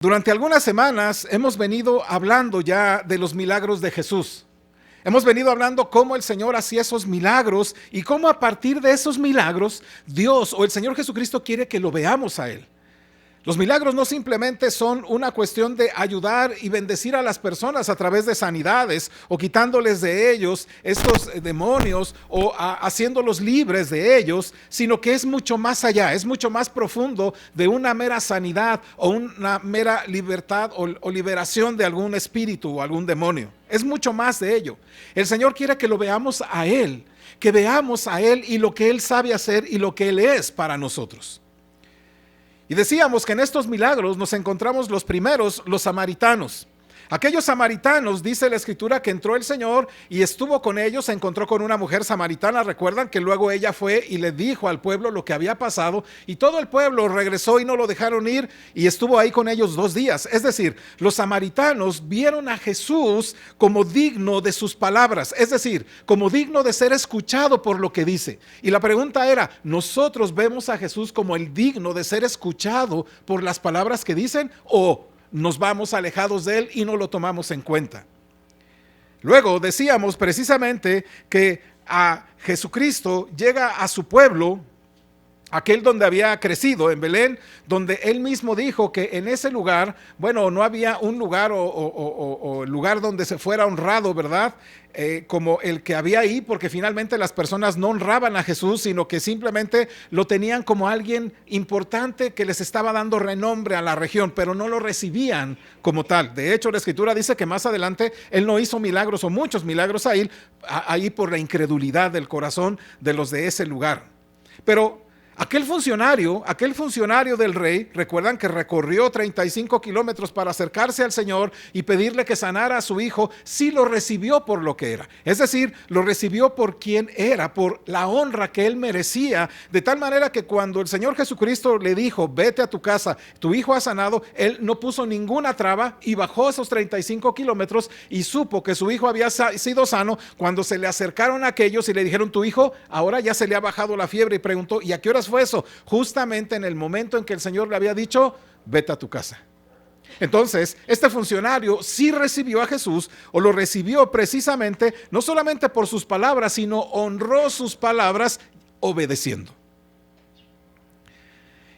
Durante algunas semanas hemos venido hablando ya de los milagros de Jesús. Hemos venido hablando cómo el Señor hacía esos milagros y cómo a partir de esos milagros Dios o el Señor Jesucristo quiere que lo veamos a Él. Los milagros no simplemente son una cuestión de ayudar y bendecir a las personas a través de sanidades o quitándoles de ellos estos demonios o haciéndolos libres de ellos, sino que es mucho más allá, es mucho más profundo de una mera sanidad o una mera libertad o liberación de algún espíritu o algún demonio. Es mucho más de ello. El Señor quiere que lo veamos a Él, que veamos a Él y lo que Él sabe hacer y lo que Él es para nosotros. Y decíamos que en estos milagros nos encontramos los primeros, los samaritanos. Aquellos samaritanos, dice la Escritura, que entró el Señor y estuvo con ellos, se encontró con una mujer samaritana. Recuerdan que luego ella fue y le dijo al pueblo lo que había pasado y todo el pueblo regresó y no lo dejaron ir y estuvo ahí con ellos 2 días. Es decir, los samaritanos vieron a Jesús como digno de sus palabras, es decir, como digno de ser escuchado por lo que dice. Y la pregunta era, ¿nosotros vemos a Jesús como el digno de ser escuchado por las palabras que dicen o nos vamos alejados de Él y no lo tomamos en cuenta? Luego decíamos precisamente que a Jesucristo llega a su pueblo, aquel donde había crecido, en Belén, donde Él mismo dijo que en ese lugar, bueno, no había un lugar o lugar donde se fuera honrado, ¿verdad? Como el que había ahí, porque finalmente las personas no honraban a Jesús, sino que simplemente lo tenían como alguien importante que les estaba dando renombre a la región, pero no lo recibían como tal. De hecho, la Escritura dice que más adelante Él no hizo milagros o muchos milagros ahí por la incredulidad del corazón de los de ese lugar. Pero aquel funcionario del rey, recuerdan que recorrió 35 kilómetros para acercarse al Señor y pedirle que sanara a su hijo, sí lo recibió por lo que era. Es decir, lo recibió por quien era, por la honra que él merecía, de tal manera que cuando el Señor Jesucristo le dijo, vete a tu casa, tu hijo ha sanado, él no puso ninguna traba y bajó esos 35 kilómetros y supo que su hijo había sido sano cuando se le acercaron aquellos y le dijeron, tu hijo ahora ya se le ha bajado la fiebre, y preguntó, ¿y a qué horas fue eso? Justamente en el momento en que el Señor le había dicho, vete a tu casa. Entonces, este funcionario sí recibió a Jesús, o lo recibió precisamente, no solamente por sus palabras, sino honró sus palabras obedeciendo.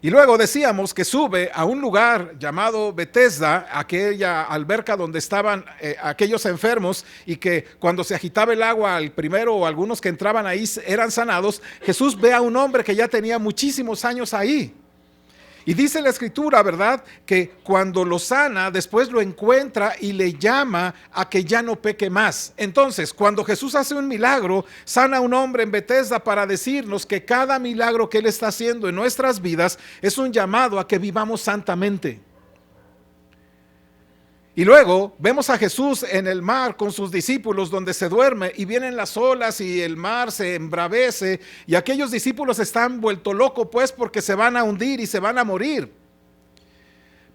Y luego decíamos que sube a un lugar llamado Betesda, aquella alberca donde estaban aquellos enfermos y que cuando se agitaba el agua, al primero o algunos que entraban ahí eran sanados. Jesús ve a un hombre que ya tenía muchísimos años ahí. Y dice la Escritura, ¿verdad?, que cuando lo sana, después lo encuentra y le llama a que ya no peque más. Entonces, cuando Jesús hace un milagro, sana a un hombre en Betesda para decirnos que cada milagro que Él está haciendo en nuestras vidas es un llamado a que vivamos santamente. Y luego vemos a Jesús en el mar con sus discípulos donde se duerme y vienen las olas y el mar se embravece y aquellos discípulos están vueltos locos pues porque se van a hundir y se van a morir.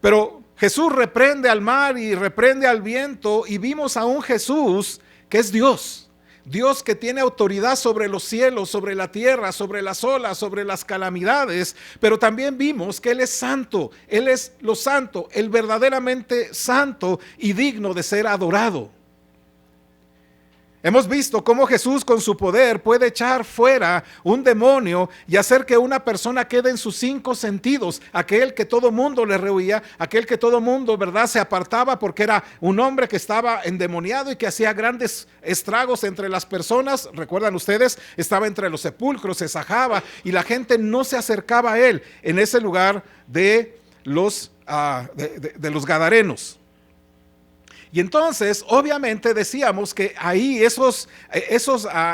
Pero Jesús reprende al mar y reprende al viento y vimos a un Jesús que es Dios. Dios que tiene autoridad sobre los cielos, sobre la tierra, sobre las olas, sobre las calamidades, pero también vimos que Él es santo, Él es lo santo, el verdaderamente santo y digno de ser adorado. Hemos visto cómo Jesús con su poder puede echar fuera un demonio y hacer que una persona quede en sus 5 sentidos. Aquel que todo mundo le rehuía, aquel que todo mundo, ¿verdad?, se apartaba porque era un hombre que estaba endemoniado y que hacía grandes estragos entre las personas. Recuerdan ustedes, estaba entre los sepulcros, se sajaba y la gente no se acercaba a él en ese lugar de los Gadarenos. Y entonces, obviamente decíamos que ahí esos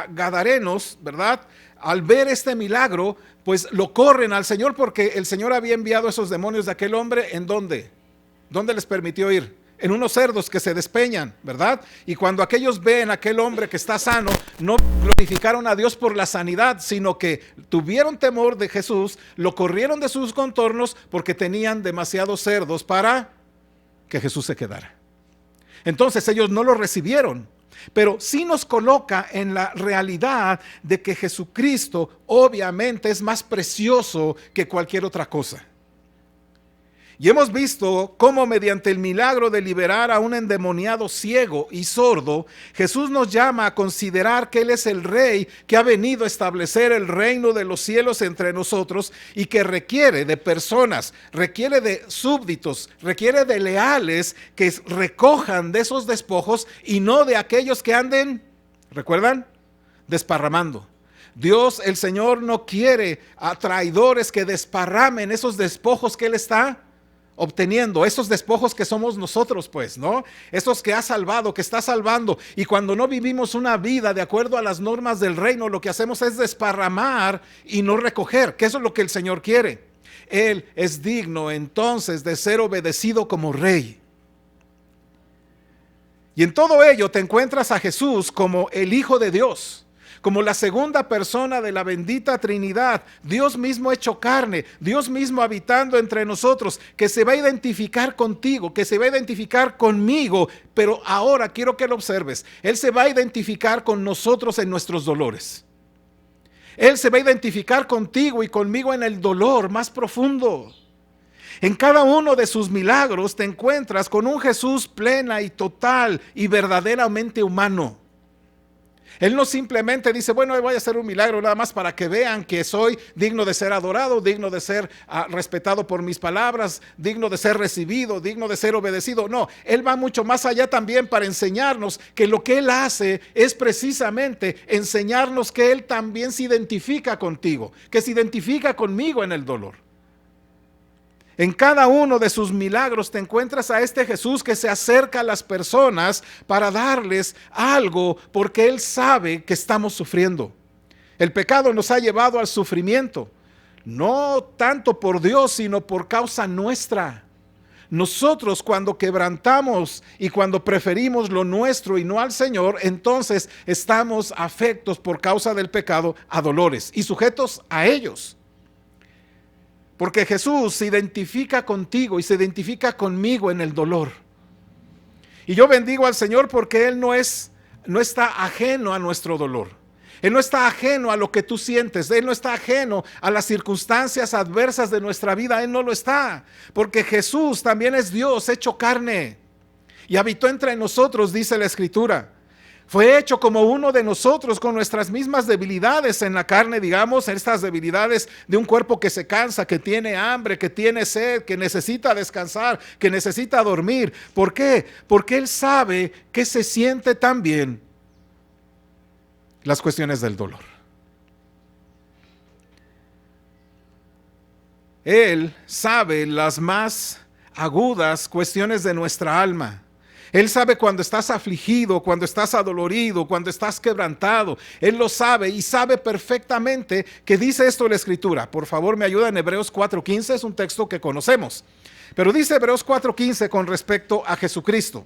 Gadarenos, ¿verdad?, al ver este milagro, pues lo corren al Señor porque el Señor había enviado esos demonios de aquel hombre. ¿En dónde? ¿Dónde les permitió ir? En unos cerdos que se despeñan, ¿verdad? Y cuando aquellos ven a aquel hombre que está sano, no glorificaron a Dios por la sanidad, sino que tuvieron temor de Jesús, lo corrieron de sus contornos porque tenían demasiados cerdos para que Jesús se quedara. Entonces ellos no lo recibieron, pero sí nos coloca en la realidad de que Jesucristo obviamente es más precioso que cualquier otra cosa. Y hemos visto cómo mediante el milagro de liberar a un endemoniado ciego y sordo, Jesús nos llama a considerar que Él es el Rey que ha venido a establecer el reino de los cielos entre nosotros y que requiere de personas, requiere de súbditos, requiere de leales que recojan de esos despojos y no de aquellos que anden, ¿recuerdan? Desparramando. Dios, el Señor, no quiere a traidores que desparramen esos despojos que Él está obteniendo, esos despojos que somos nosotros, pues, ¿no? Esos que ha salvado, que está salvando. Y cuando no vivimos una vida de acuerdo a las normas del reino, lo que hacemos es desparramar y no recoger, que eso es lo que el Señor quiere. Él es digno entonces de ser obedecido como Rey. Y en todo ello te encuentras a Jesús como el Hijo de Dios, como la segunda persona de la bendita Trinidad, Dios mismo hecho carne, Dios mismo habitando entre nosotros, que se va a identificar contigo, que se va a identificar conmigo, pero ahora quiero que lo observes, Él se va a identificar con nosotros en nuestros dolores. Él se va a identificar contigo y conmigo en el dolor más profundo. En cada uno de sus milagros te encuentras con un Jesús plena y total y verdaderamente humano. Él no simplemente dice, bueno, voy a hacer un milagro nada más para que vean que soy digno de ser adorado, digno de ser respetado por mis palabras, digno de ser recibido, digno de ser obedecido. No, Él va mucho más allá también para enseñarnos que lo que Él hace es precisamente enseñarnos que Él también se identifica contigo, que se identifica conmigo en el dolor. En cada uno de sus milagros te encuentras a este Jesús que se acerca a las personas para darles algo porque Él sabe que estamos sufriendo. El pecado nos ha llevado al sufrimiento, no tanto por Dios, sino por causa nuestra. Nosotros cuando quebrantamos y cuando preferimos lo nuestro y no al Señor, entonces estamos afectos por causa del pecado a dolores y sujetos a ellos. Porque Jesús se identifica contigo y se identifica conmigo en el dolor. Y yo bendigo al Señor porque Él no está ajeno a nuestro dolor. Él no está ajeno a lo que tú sientes. Él no está ajeno a las circunstancias adversas de nuestra vida. Él no lo está. Porque Jesús también es Dios hecho carne. Y habitó entre nosotros, dice la Escritura. Fue hecho como uno de nosotros con nuestras mismas debilidades en la carne, digamos, estas debilidades de un cuerpo que se cansa, que tiene hambre, que tiene sed, que necesita descansar, que necesita dormir. ¿Por qué? Porque Él sabe que se siente también las cuestiones del dolor. Él sabe las más agudas cuestiones de nuestra alma. Él sabe cuando estás afligido, cuando estás adolorido, cuando estás quebrantado. Él lo sabe y sabe perfectamente que dice esto la Escritura. Por favor, me ayuda en Hebreos 4:15, es un texto que conocemos. Pero dice Hebreos 4:15 con respecto a Jesucristo.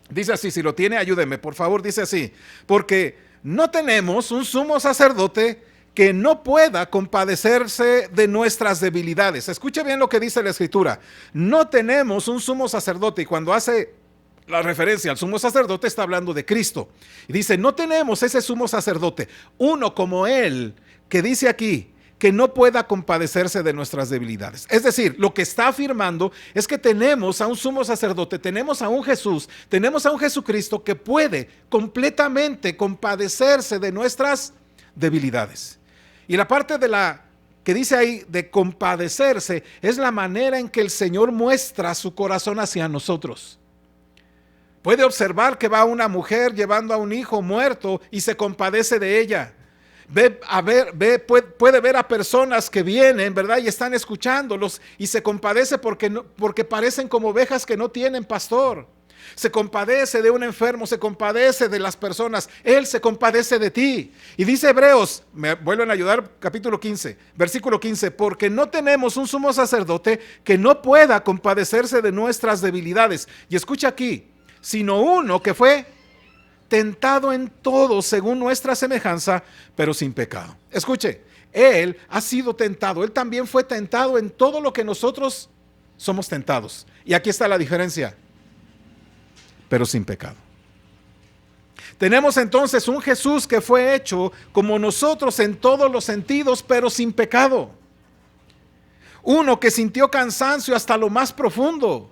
Dice así, si lo tiene, ayúdeme, por favor, dice así. Porque no tenemos un sumo sacerdote que no pueda compadecerse de nuestras debilidades. Escuche bien lo que dice la Escritura. No tenemos un sumo sacerdote, y cuando hace la referencia al sumo sacerdote está hablando de Cristo. Y dice, no tenemos ese sumo sacerdote, uno como Él, que dice aquí, que no pueda compadecerse de nuestras debilidades. Es decir, lo que está afirmando es que tenemos a un sumo sacerdote, tenemos a un Jesús, tenemos a un Jesucristo que puede completamente compadecerse de nuestras debilidades. Y la parte de la que dice ahí de compadecerse es la manera en que el Señor muestra su corazón hacia nosotros. Puede observar que va una mujer llevando a un hijo muerto y se compadece de ella. Puede ver a personas que vienen, ¿verdad? Y están escuchándolos y se compadece porque parecen como ovejas que no tienen pastor. Se compadece de un enfermo, se compadece de las personas. Él se compadece de ti. Y dice Hebreos, me vuelven a ayudar, capítulo 15, versículo 15, porque no tenemos un sumo sacerdote que no pueda compadecerse de nuestras debilidades. Y escucha aquí, sino uno que fue tentado en todo según nuestra semejanza, pero sin pecado. Escuche, Él ha sido tentado, Él también fue tentado en todo lo que nosotros somos tentados. Y aquí está la diferencia, pero sin pecado. Tenemos entonces un Jesús que fue hecho como nosotros en todos los sentidos, pero sin pecado. Uno que sintió cansancio hasta lo más profundo.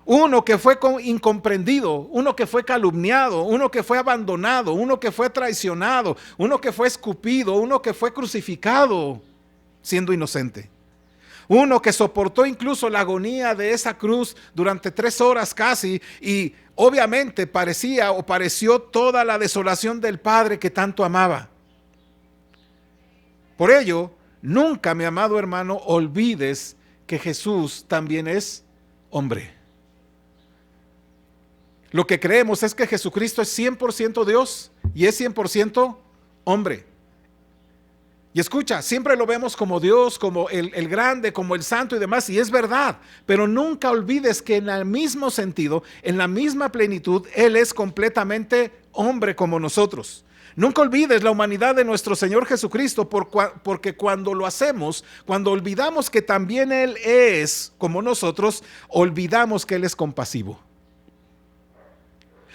Uno que fue incomprendido, uno que fue calumniado, uno que fue abandonado, uno que fue traicionado, uno que fue escupido, uno que fue crucificado siendo inocente. Uno que soportó incluso la agonía de esa cruz durante 3 horas casi, y obviamente pareció toda la desolación del Padre que tanto amaba. Por ello, nunca, mi amado hermano, olvides que Jesús también es hombre. Lo que creemos es que Jesucristo es 100% Dios y es 100% hombre. Y escucha, siempre lo vemos como Dios, como el grande, como el santo y demás, y es verdad. Pero nunca olvides que en el mismo sentido, en la misma plenitud, Él es completamente hombre como nosotros. Nunca olvides la humanidad de nuestro Señor Jesucristo, porque cuando lo hacemos, cuando olvidamos que también Él es como nosotros, olvidamos que Él es compasivo.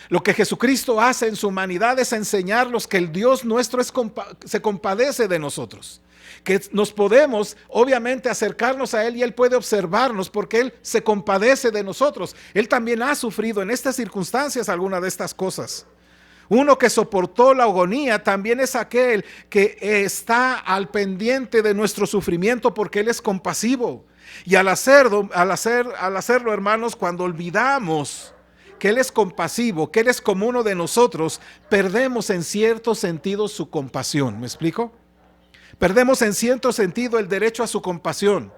Lo que Jesucristo hace en su humanidad es enseñarnos que el Dios nuestro se compadece de nosotros. Que nos podemos, obviamente, acercarnos a Él y Él puede observarnos porque Él se compadece de nosotros. Él también ha sufrido en estas circunstancias alguna de estas cosas. Uno que soportó la agonía también es aquel que está al pendiente de nuestro sufrimiento porque Él es compasivo. Y al hacerlo, hermanos, cuando olvidamos que Él es compasivo, que Él es como uno de nosotros, perdemos en cierto sentido su compasión. ¿Me explico? Perdemos en cierto sentido el derecho a su compasión.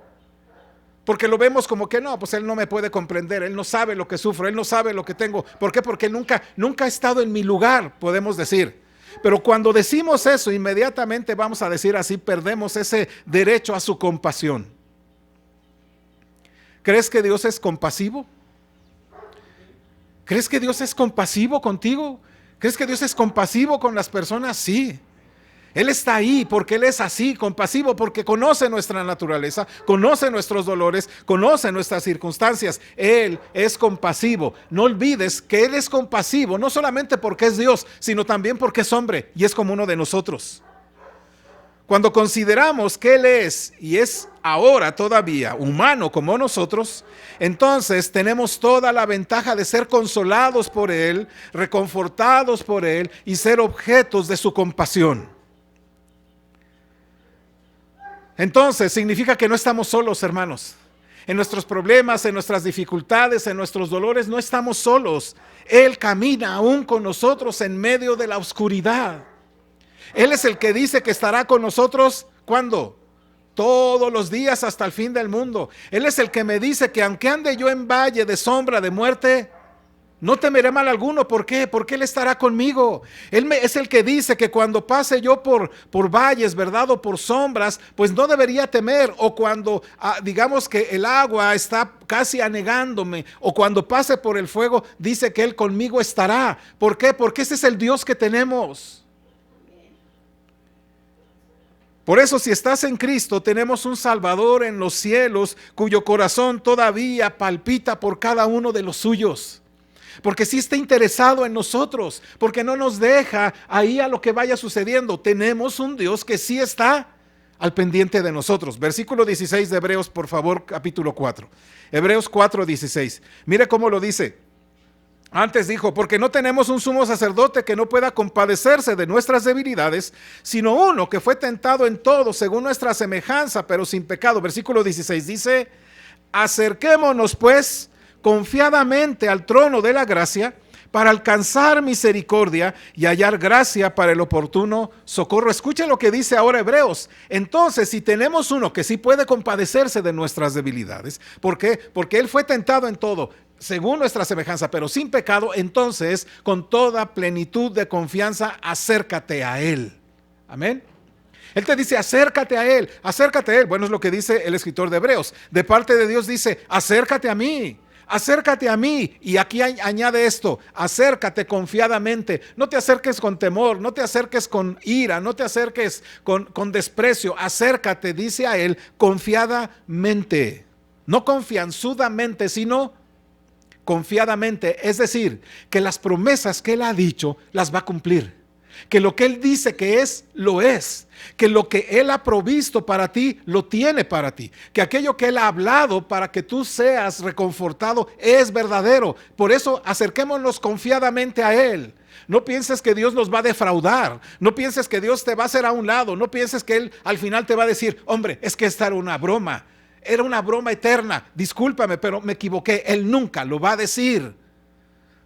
Porque lo vemos como que no, pues Él no me puede comprender, Él no sabe lo que sufro, Él no sabe lo que tengo. ¿Por qué? Porque nunca ha estado en mi lugar, podemos decir. Pero cuando decimos eso, inmediatamente vamos a decir así, perdemos ese derecho a su compasión. ¿Crees que Dios es compasivo? ¿Crees que Dios es compasivo contigo? ¿Crees que Dios es compasivo con las personas? Sí. Él está ahí porque Él es así, compasivo, porque conoce nuestra naturaleza, conoce nuestros dolores, conoce nuestras circunstancias. Él es compasivo. No olvides que Él es compasivo, no solamente porque es Dios, sino también porque es hombre y es como uno de nosotros. Cuando consideramos que Él es y es ahora todavía humano como nosotros, entonces tenemos toda la ventaja de ser consolados por Él, reconfortados por Él y ser objetos de su compasión. Entonces significa que no estamos solos, hermanos. En nuestros problemas, en nuestras dificultades, en nuestros dolores, no estamos solos. Él camina aún con nosotros en medio de la oscuridad. Él es el que dice que estará con nosotros, ¿cuándo? Todos los días hasta el fin del mundo. Él es el que me dice que aunque ande yo en valle de sombra de muerte, no temeré mal alguno. ¿Por qué? Porque Él estará conmigo. Es el que dice que cuando pase yo por valles, ¿verdad? O por sombras, pues no debería temer. O cuando digamos que el agua está casi anegándome, o cuando pase por el fuego, dice que Él conmigo estará. ¿Por qué? Porque ese es el Dios que tenemos. Por eso, si estás en Cristo, tenemos un Salvador en los cielos, cuyo corazón todavía palpita por cada uno de los suyos. Porque sí está interesado en nosotros, porque no nos deja ahí a lo que vaya sucediendo. Tenemos un Dios que sí está al pendiente de nosotros. Versículo 16 de Hebreos, por favor, capítulo 4. Hebreos 4:16. Mire cómo lo dice. Antes dijo, porque no tenemos un sumo sacerdote que no pueda compadecerse de nuestras debilidades, sino uno que fue tentado en todo según nuestra semejanza, pero sin pecado. Versículo 16 dice, acerquémonos pues confiadamente al trono de la gracia para alcanzar misericordia y hallar gracia para el oportuno socorro. Escucha lo que dice ahora Hebreos. Entonces, si tenemos uno que sí puede compadecerse de nuestras debilidades, ¿por qué? Porque Él fue tentado en todo, según nuestra semejanza, pero sin pecado, entonces con toda plenitud de confianza acércate a Él. Amén. Él te dice acércate a Él, acércate a Él. Bueno, es lo que dice el escritor de Hebreos. De parte de Dios dice acércate a mí. Acércate a mí, y aquí añade esto, acércate confiadamente, no te acerques con temor, no te acerques con ira, no te acerques con desprecio, acércate, dice a Él, confiadamente, no confianzudamente, sino confiadamente, es decir, que las promesas que Él ha dicho las va a cumplir. que lo que Él dice que es, lo es, que lo que Él ha provisto para ti, lo tiene para ti, que aquello que Él ha hablado para que tú seas reconfortado es verdadero. Por eso acerquémonos confiadamente a Él. No pienses que Dios nos va a defraudar, no pienses que Dios te va a hacer a un lado, no pienses que Él al final te va a decir, hombre, es que esta era una broma eterna, discúlpame, pero me equivoqué. Él nunca lo va a decir.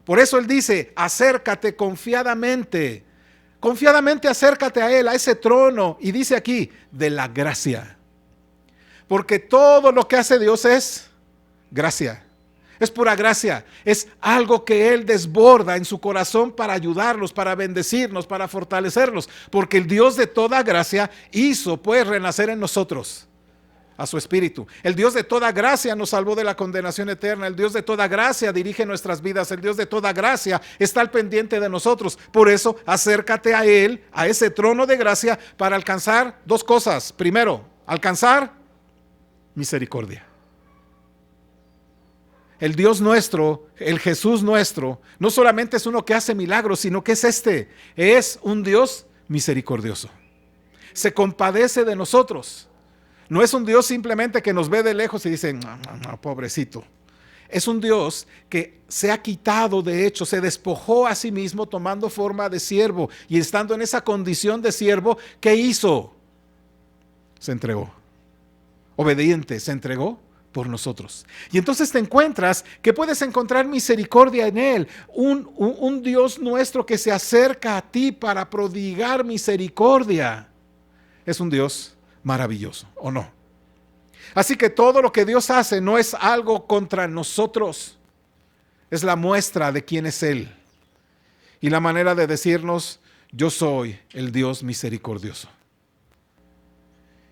Por eso Él dice, acércate confiadamente, confiadamente acércate a Él, a ese trono, y dice aquí, de la gracia. Porque todo lo que hace Dios es gracia. Es pura gracia, es algo que Él desborda en su corazón para ayudarlos, para bendecirnos, para fortalecerlos, porque el Dios de toda gracia hizo pues renacer en nosotros a su Espíritu. El Dios de toda gracia nos salvó de la condenación eterna, el Dios de toda gracia dirige nuestras vidas, el Dios de toda gracia está al pendiente de nosotros. Por eso acércate a Él, a ese trono de gracia, para alcanzar dos cosas. Primero, alcanzar misericordia. El Dios nuestro, el Jesús nuestro, no solamente es uno que hace milagros, sino que es un Dios misericordioso. Se compadece de nosotros. No es un Dios simplemente que nos ve de lejos y dice, no, pobrecito. Es un Dios que se ha quitado, de hecho, se despojó a sí mismo tomando forma de siervo. Y estando en esa condición de siervo, ¿qué hizo? Se entregó. Obediente, se entregó por nosotros. Y entonces te encuentras que puedes encontrar misericordia en Él, un Dios nuestro que se acerca a ti para prodigar misericordia. Es un Dios maravilloso, ¿o no? Así que todo lo que Dios hace no es algo contra nosotros, es la muestra de quién es Él y la manera de decirnos, yo soy el Dios misericordioso.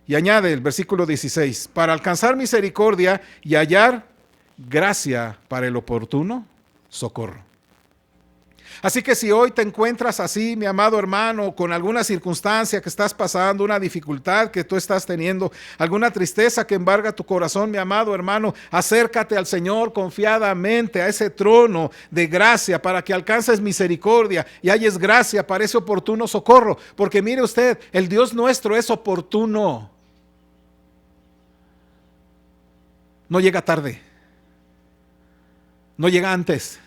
Y añade el versículo 16, para alcanzar misericordia y hallar gracia para el oportuno socorro. Así que si hoy te encuentras así, mi amado hermano, con alguna circunstancia que estás pasando, una dificultad que tú estás teniendo, alguna tristeza que embarga tu corazón, mi amado hermano, acércate al Señor confiadamente, a ese trono de gracia para que alcances misericordia y halles gracia para ese oportuno socorro. Porque mire usted, el Dios nuestro es oportuno. No llega tarde, no llega antes.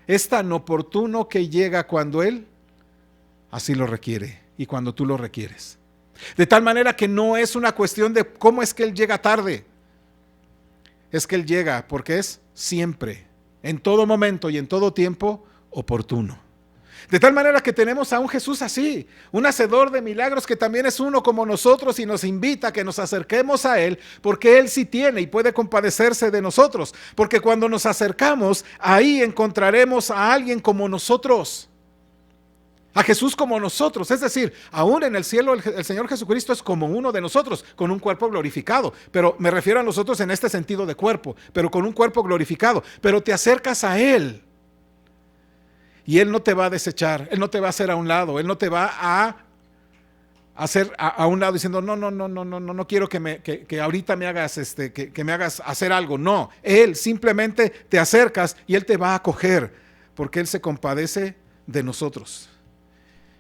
Es tan oportuno que llega cuando Él así lo requiere y cuando tú lo requieres. De tal manera que no es una cuestión de cómo es que Él llega tarde. Es que Él llega porque es siempre, en todo momento y en todo tiempo, oportuno. De tal manera que tenemos a un Jesús así, un hacedor de milagros que también es uno como nosotros y nos invita a que nos acerquemos a Él, porque Él sí tiene y puede compadecerse de nosotros, porque cuando nos acercamos, ahí encontraremos a alguien como nosotros, a Jesús como nosotros, es decir, aún en el cielo el Señor Jesucristo es como uno de nosotros, con un cuerpo glorificado, pero me refiero a nosotros en este sentido de cuerpo, pero con un cuerpo glorificado, pero te acercas a Él. Y Él no te va a desechar, Él no te va a hacer a un lado, Él no te va a hacer a un lado diciendo, no quiero que ahorita me hagas, que me hagas hacer algo. No, Él simplemente te acercas y Él te va a acoger, porque Él se compadece de nosotros.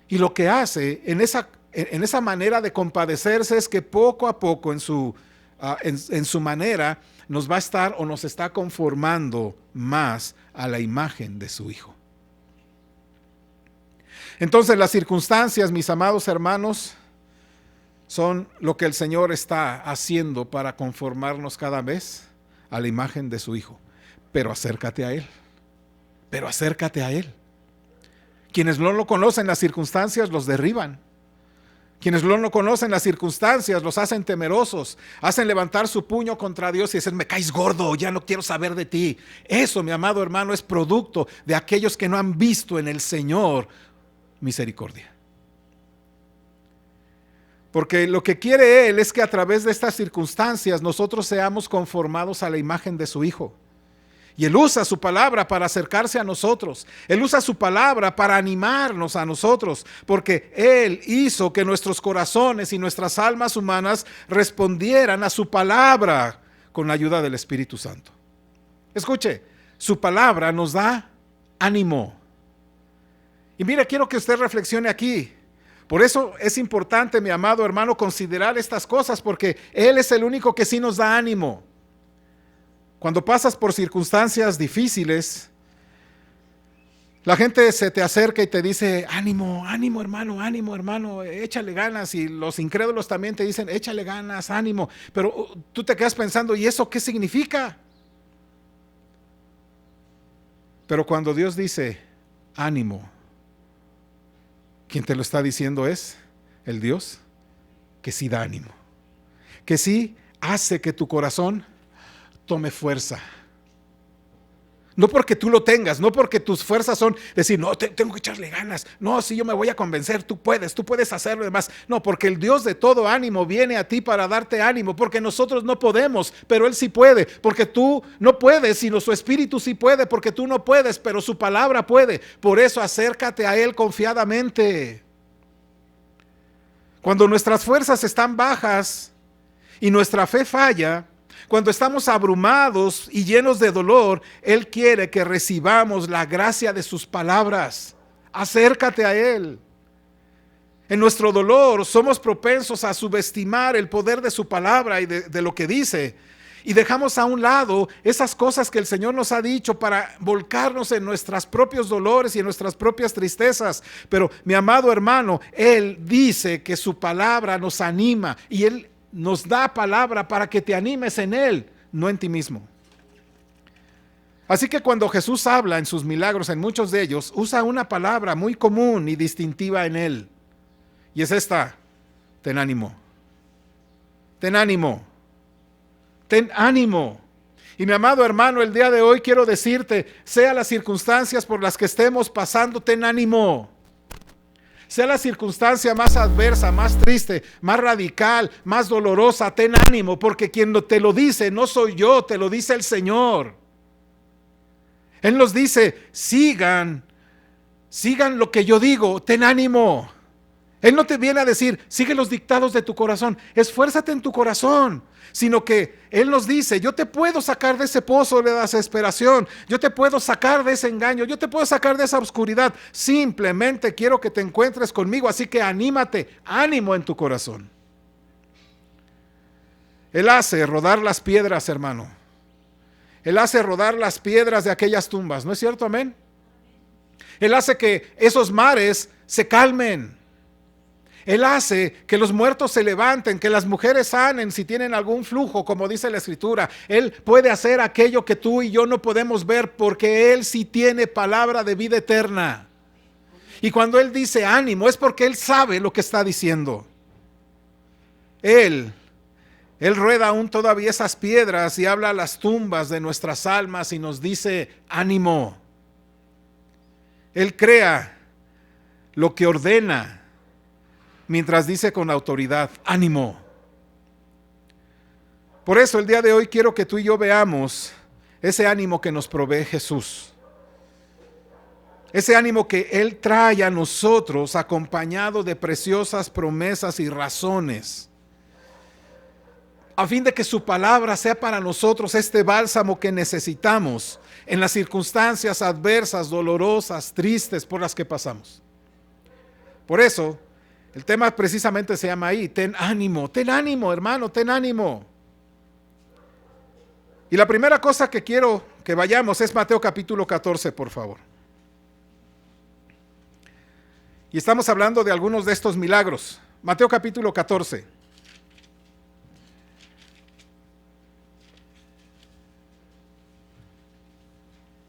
Y lo que hace en esa manera de compadecerse es que poco a poco en su manera nos va a estar o nos está conformando más a la imagen de su Hijo. Entonces las circunstancias, mis amados hermanos, son lo que el Señor está haciendo para conformarnos cada vez a la imagen de su Hijo. Pero acércate a Él. Pero acércate a Él. Quienes no lo conocen, las circunstancias los derriban. Quienes no lo conocen, las circunstancias los hacen temerosos, hacen levantar su puño contra Dios y dicen, me caes gordo, ya no quiero saber de ti. Eso, mi amado hermano, es producto de aquellos que no han visto en el Señor misericordia. Porque lo que quiere Él es que a través de estas circunstancias nosotros seamos conformados a la imagen de su Hijo. Y Él usa su palabra para acercarse a nosotros. Él usa su palabra para animarnos a nosotros, porque Él hizo que nuestros corazones y nuestras almas humanas respondieran a su palabra con la ayuda del Espíritu Santo. Escuche, su palabra nos da ánimo. Y mira, quiero que usted reflexione aquí. Por eso es importante, mi amado hermano, considerar estas cosas, porque Él es el único que sí nos da ánimo. Cuando pasas por circunstancias difíciles, la gente se te acerca y te dice, ánimo, ánimo hermano, échale ganas. Y los incrédulos también te dicen, échale ganas, ánimo. Pero tú te quedas pensando, ¿y eso qué significa? Pero cuando Dios dice, ánimo, quien te lo está diciendo es el Dios que sí da ánimo, que sí hace que tu corazón tome fuerza. No porque tú lo tengas, no porque tus fuerzas son decir, no, tengo que echarle ganas, no, si yo me voy a convencer, tú puedes hacerlo y demás. No, porque el Dios de todo ánimo viene a ti para darte ánimo, porque nosotros no podemos, pero Él sí puede, porque tú no puedes, sino su Espíritu sí puede, porque tú no puedes, pero su palabra puede. Por eso acércate a Él confiadamente. Cuando nuestras fuerzas están bajas y nuestra fe falla, cuando estamos abrumados y llenos de dolor, Él quiere que recibamos la gracia de sus palabras. Acércate a Él. En nuestro dolor somos propensos a subestimar el poder de su palabra y de lo que dice. Y dejamos a un lado esas cosas que el Señor nos ha dicho para volcarnos en nuestros propios dolores y en nuestras propias tristezas. Pero mi amado hermano, Él dice que su palabra nos anima y Él nos da palabra para que te animes en Él, no en ti mismo. Así que cuando Jesús habla en sus milagros, en muchos de ellos, usa una palabra muy común y distintiva en Él. Y es esta: ten ánimo. Ten ánimo. Ten ánimo. Y mi amado hermano, el día de hoy quiero decirte, sea las circunstancias por las que estemos pasando, ten ánimo. Sea la circunstancia más adversa, más triste, más radical, más dolorosa, ten ánimo, porque quien te lo dice no soy yo, te lo dice el Señor. Él nos dice, sigan lo que yo digo, ten ánimo. Él no te viene a decir, sigue los dictados de tu corazón, esfuérzate en tu corazón, sino que Él nos dice, yo te puedo sacar de ese pozo de desesperación, yo te puedo sacar de ese engaño, yo te puedo sacar de esa oscuridad, simplemente quiero que te encuentres conmigo, así que anímate, ánimo en tu corazón. Él hace rodar las piedras, hermano. Él hace rodar las piedras de aquellas tumbas, ¿no es cierto? Amén. Él hace que esos mares se calmen. Él hace que los muertos se levanten, que las mujeres sanen si tienen algún flujo, como dice la Escritura. Él puede hacer aquello que tú y yo no podemos ver, porque Él sí tiene palabra de vida eterna. Y cuando Él dice ánimo, es porque Él sabe lo que está diciendo. Él rueda aún todavía esas piedras y habla a las tumbas de nuestras almas y nos dice ánimo. Él crea lo que ordena, mientras dice con autoridad, ánimo. Por eso el día de hoy quiero que tú y yo veamos ese ánimo que nos provee Jesús. Ese ánimo que Él trae a nosotros acompañado de preciosas promesas y razones, a fin de que su palabra sea para nosotros este bálsamo que necesitamos en las circunstancias adversas, dolorosas, tristes por las que pasamos. Por eso, el tema precisamente se llama ahí, ten ánimo, hermano, ten ánimo. Y la primera cosa que quiero que vayamos es Mateo capítulo 14, por favor. Y estamos hablando de algunos de estos milagros. Mateo capítulo 14.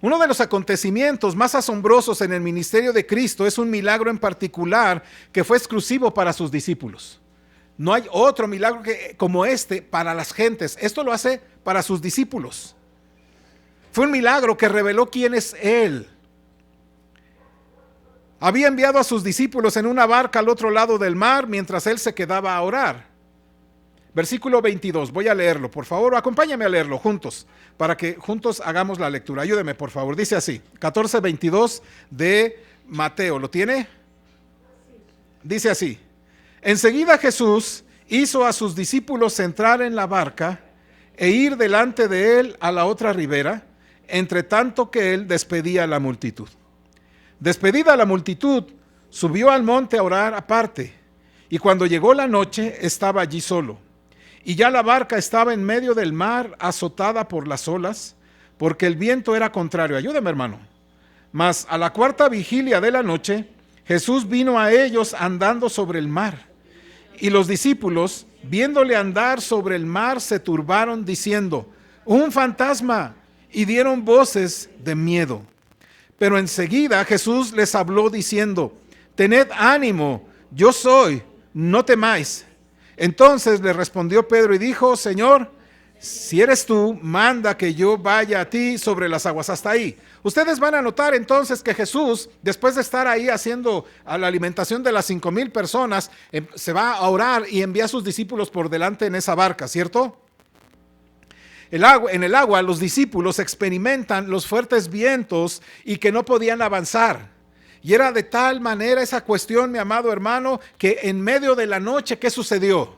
Uno de los acontecimientos más asombrosos en el ministerio de Cristo es un milagro en particular que fue exclusivo para sus discípulos. No hay otro milagro como este para las gentes. Esto lo hace para sus discípulos. Fue un milagro que reveló quién es Él. Había enviado a sus discípulos en una barca al otro lado del mar mientras Él se quedaba a orar. Versículo 22, voy a leerlo, por favor, acompáñame a leerlo juntos, para que juntos hagamos la lectura. Ayúdeme, por favor. Dice así, 14:22 de Mateo. ¿Lo tiene? Dice así: enseguida Jesús hizo a sus discípulos entrar en la barca e ir delante de Él a la otra ribera, entre tanto que Él despedía a la multitud. Despedida la multitud, subió al monte a orar aparte, y cuando llegó la noche estaba allí solo. Y ya la barca estaba en medio del mar, azotada por las olas, porque el viento era contrario. Ayúdame, hermano. Mas a la cuarta vigilia de la noche, Jesús vino a ellos andando sobre el mar. Y los discípulos, viéndole andar sobre el mar, se turbaron diciendo: un fantasma, y dieron voces de miedo. Pero enseguida Jesús les habló diciendo: tened ánimo, yo soy, no temáis. Entonces le respondió Pedro y dijo: Señor, si eres tú, manda que yo vaya a ti sobre las aguas. Hasta ahí. Ustedes van a notar entonces que Jesús, después de estar ahí haciendo a la alimentación de las 5,000 personas, se va a orar y envía a sus discípulos por delante en esa barca, ¿cierto? En el agua los discípulos experimentan los fuertes vientos y que no podían avanzar. Y era de tal manera esa cuestión, mi amado hermano, que en medio de la noche, ¿qué sucedió?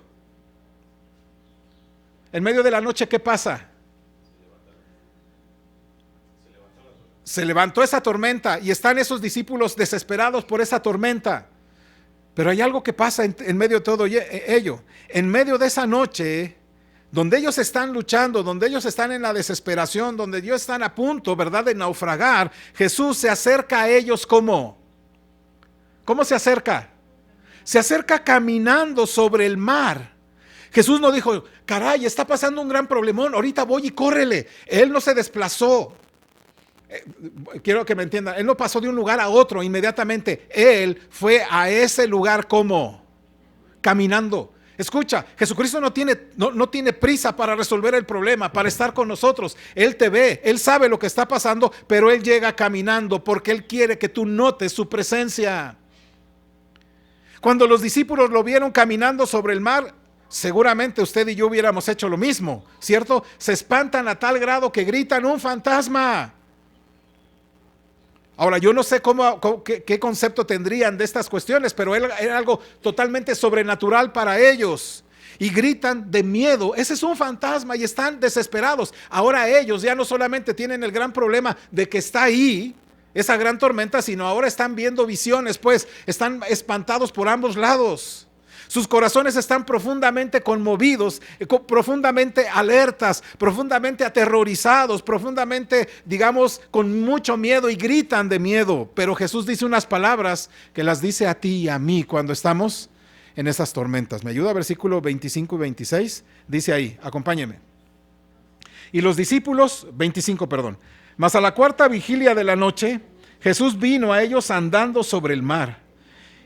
En medio de la noche, ¿qué pasa? Se levantó esa tormenta y están esos discípulos desesperados por esa tormenta. Pero hay algo que pasa en medio de todo ello. En medio de esa noche, donde ellos están luchando, donde ellos están en la desesperación, donde ellos están a punto, ¿verdad?, de naufragar, Jesús se acerca a ellos ¿cómo? ¿Cómo se acerca? Se acerca caminando sobre el mar. Jesús no dijo: caray, está pasando un gran problemón, ahorita voy y córrele. Él no se desplazó. Quiero que me entiendan, Él no pasó de un lugar a otro inmediatamente. Él fue a ese lugar ¿cómo? Caminando. Escucha, Jesucristo no tiene prisa para resolver el problema, para estar con nosotros. Él te ve, Él sabe lo que está pasando, pero Él llega caminando porque Él quiere que tú notes su presencia. Cuando los discípulos lo vieron caminando sobre el mar, seguramente usted y yo hubiéramos hecho lo mismo, ¿cierto? Se espantan a tal grado que gritan: un fantasma. Ahora, yo no sé qué concepto tendrían de estas cuestiones, pero era algo totalmente sobrenatural para ellos. Y gritan de miedo: ese es un fantasma, y están desesperados. Ahora ellos ya no solamente tienen el gran problema de que está ahí esa gran tormenta, sino ahora están viendo visiones, pues están espantados por ambos lados. Sus corazones están profundamente conmovidos, profundamente alertas, profundamente aterrorizados, profundamente, digamos, con mucho miedo, y gritan de miedo. Pero Jesús dice unas palabras que las dice a ti y a mí cuando estamos en esas tormentas. ¿Me ayuda? Versículo 25 y 26. Dice ahí, acompáñeme. Y los discípulos, 25, perdón. Mas a la cuarta vigilia de la noche, Jesús vino a ellos andando sobre el mar.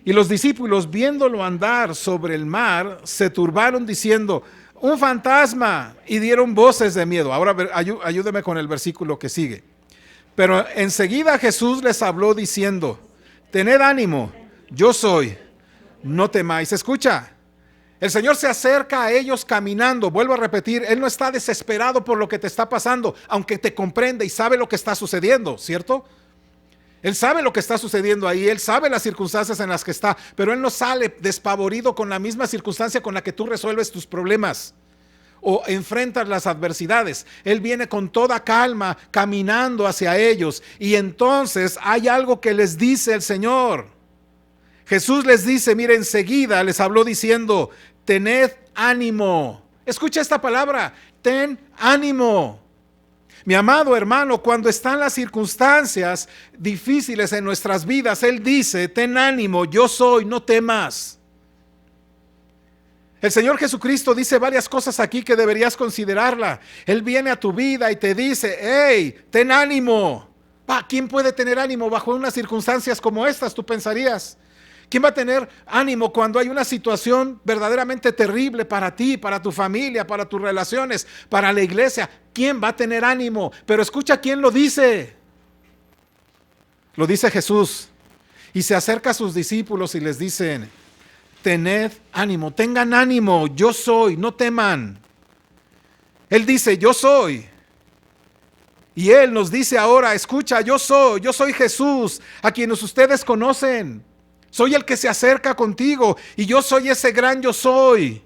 Y los discípulos, viéndolo andar sobre el mar, se turbaron diciendo: un fantasma, y dieron voces de miedo. Ahora ayúdeme con el versículo que sigue. Pero enseguida Jesús les habló diciendo: tened ánimo, yo soy, no temáis. Escucha, el Señor se acerca a ellos caminando. Vuelvo a repetir, Él no está desesperado por lo que te está pasando, aunque te comprende y sabe lo que está sucediendo, ¿cierto? Él sabe lo que está sucediendo ahí, Él sabe las circunstancias en las que está, pero Él no sale despavorido con la misma circunstancia con la que tú resuelves tus problemas o enfrentas las adversidades. Él viene con toda calma, caminando hacia ellos, y entonces hay algo que les dice el Señor. Jesús les dice, mire, enseguida les habló diciendo: tened ánimo. Escucha esta palabra: ten ánimo. Mi amado hermano, cuando están las circunstancias difíciles en nuestras vidas, Él dice: ten ánimo, yo soy, no temas. El Señor Jesucristo dice varias cosas aquí que deberías considerarla. Él viene a tu vida y te dice: hey, ten ánimo. ¿Quién puede tener ánimo bajo unas circunstancias como estas? Tú pensarías. ¿Quién va a tener ánimo cuando hay una situación verdaderamente terrible para ti, para tu familia, para tus relaciones, para la iglesia? ¿Quién va a tener ánimo? Pero escucha quién lo dice. Lo dice Jesús. Y se acerca a sus discípulos y les dice: tened ánimo, tengan ánimo, yo soy, no teman. Él dice: yo soy. Y Él nos dice ahora: escucha, yo soy Jesús, a quienes ustedes conocen. Soy el que se acerca contigo, y yo soy ese gran yo soy,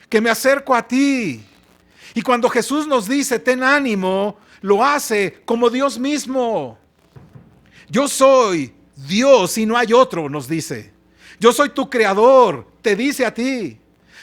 que me acerco a ti. Y cuando Jesús nos dice ten ánimo, lo hace como Dios mismo. Yo soy, Dios y no hay otro, nos dice. Yo soy tu creador, te dice a ti.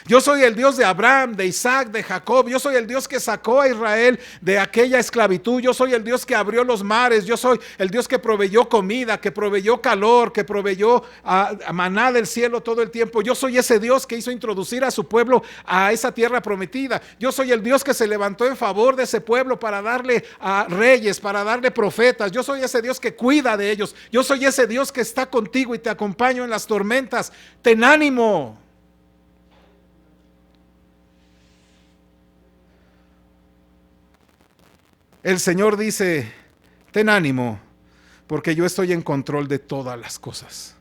Yo soy el Dios de Abraham, de Isaac, de Jacob. Yo soy el Dios que sacó a Israel de aquella esclavitud. Yo soy el Dios que abrió los mares. Yo soy el Dios que proveyó comida, que proveyó calor, que proveyó a maná del cielo todo el tiempo. Yo soy ese Dios que hizo introducir a su pueblo a esa tierra prometida. Yo soy el Dios que se levantó en favor de ese pueblo para darle a reyes, para darle profetas. Yo soy ese Dios que cuida de ellos. Yo soy ese Dios que está contigo y te acompaño en las tormentas. Ten ánimo. El Señor dice, ten ánimo, porque yo estoy en control de todas las cosas.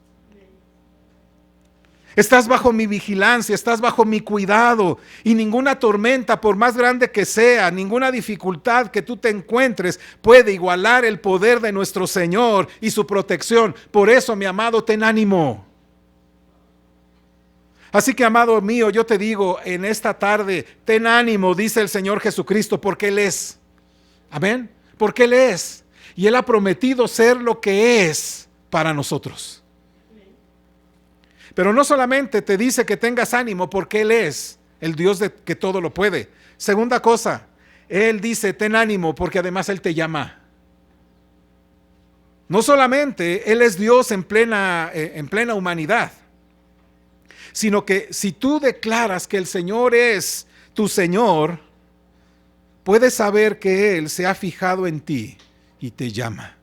Estás bajo mi vigilancia, estás bajo mi cuidado, y ninguna tormenta, por más grande que sea, ninguna dificultad que tú te encuentres, puede igualar el poder de nuestro Señor y su protección. Por eso, mi amado, ten ánimo. Así que, amado mío, yo te digo en esta tarde, ten ánimo, dice el Señor Jesucristo, porque Él es. Amén. Porque Él es. Y Él ha prometido ser lo que es para nosotros. Pero no solamente te dice que tengas ánimo porque Él es el Dios que todo lo puede. Segunda cosa, Él dice ten ánimo porque además Él te llama. No solamente Él es Dios en plena humanidad, sino que si tú declaras que el Señor es tu Señor, puedes saber que Él se ha fijado en ti y te llama.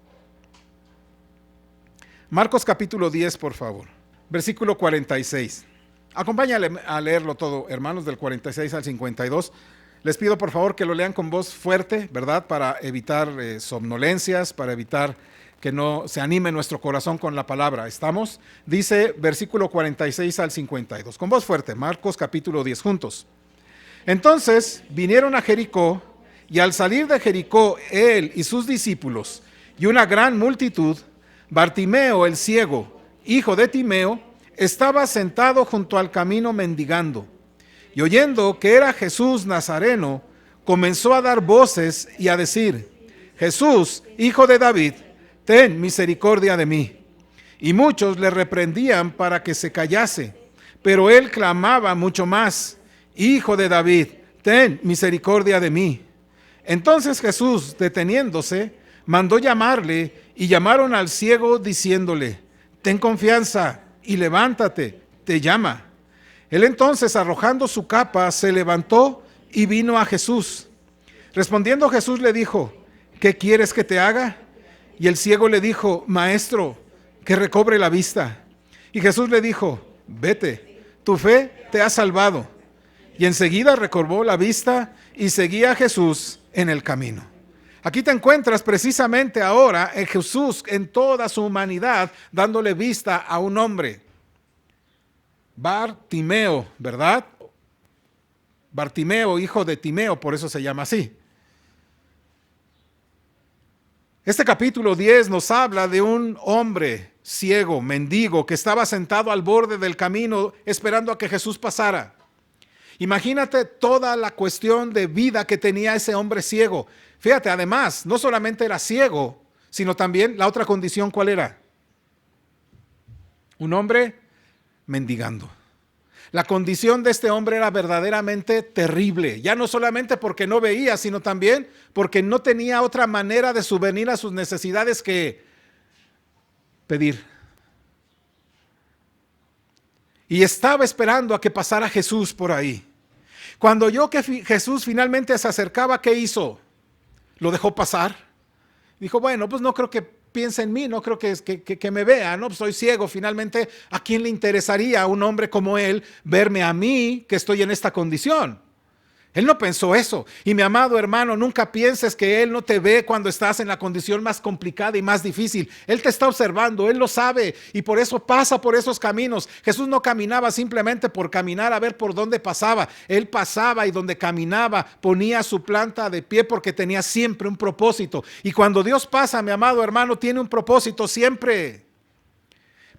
Marcos capítulo 10, por favor. Versículo 46. Acompáñale a leerlo todo, hermanos, del 46 al 52. Les pido por favor que lo lean con voz fuerte, ¿verdad? Para evitar somnolencias, para evitar que no se anime nuestro corazón con la palabra. ¿Estamos? Dice versículo 46 al 52. Con voz fuerte, Marcos capítulo 10, juntos. Entonces vinieron a Jericó, y al salir de Jericó, él y sus discípulos, y una gran multitud, Bartimeo el ciego, hijo de Timeo, estaba sentado junto al camino mendigando. Y oyendo que era Jesús Nazareno, comenzó a dar voces y a decir, Jesús, hijo de David, ten misericordia de mí. Y muchos le reprendían para que se callase, pero él clamaba mucho más, Hijo de David, ten misericordia de mí. Entonces Jesús, deteniéndose, mandó llamarle, y llamaron al ciego diciéndole, ten confianza y levántate, te llama. Él entonces, arrojando su capa, se levantó y vino a Jesús. Respondiendo Jesús le dijo, ¿qué quieres que te haga? Y el ciego le dijo, Maestro, que recobre la vista. Y Jesús le dijo, vete, tu fe te ha salvado. Y enseguida recobró la vista y seguía a Jesús en el camino. Aquí te encuentras precisamente ahora en Jesús en toda su humanidad dándole vista a un hombre. Bartimeo, ¿verdad? Bartimeo, hijo de Timeo, por eso se llama así. Este capítulo 10 nos habla de un hombre ciego, mendigo, que estaba sentado al borde del camino esperando a que Jesús pasara. Imagínate toda la cuestión de vida que tenía ese hombre ciego. Fíjate, además, no solamente era ciego, sino también la otra condición, ¿cuál era? Un hombre mendigando. La condición de este hombre era verdaderamente terrible, ya no solamente porque no veía, sino también porque no tenía otra manera de subvenir a sus necesidades que pedir. Y estaba esperando a que pasara Jesús por ahí. Cuando oyó que Jesús finalmente se acercaba, ¿qué hizo? ¿Lo dejó pasar? Dijo, bueno, pues no creo que piense en mí, no creo que me vea, ¿no? Pues soy ciego, finalmente, ¿a quién le interesaría a un hombre como él verme a mí que estoy en esta condición? Él no pensó eso. Y mi amado hermano, nunca pienses que Él no te ve cuando estás en la condición más complicada y más difícil. Él te está observando, Él lo sabe y por eso pasa por esos caminos. Jesús no caminaba simplemente por caminar a ver por dónde pasaba. Él pasaba y donde caminaba ponía su planta de pie porque tenía siempre un propósito. Y cuando Dios pasa, mi amado hermano, tiene un propósito siempre.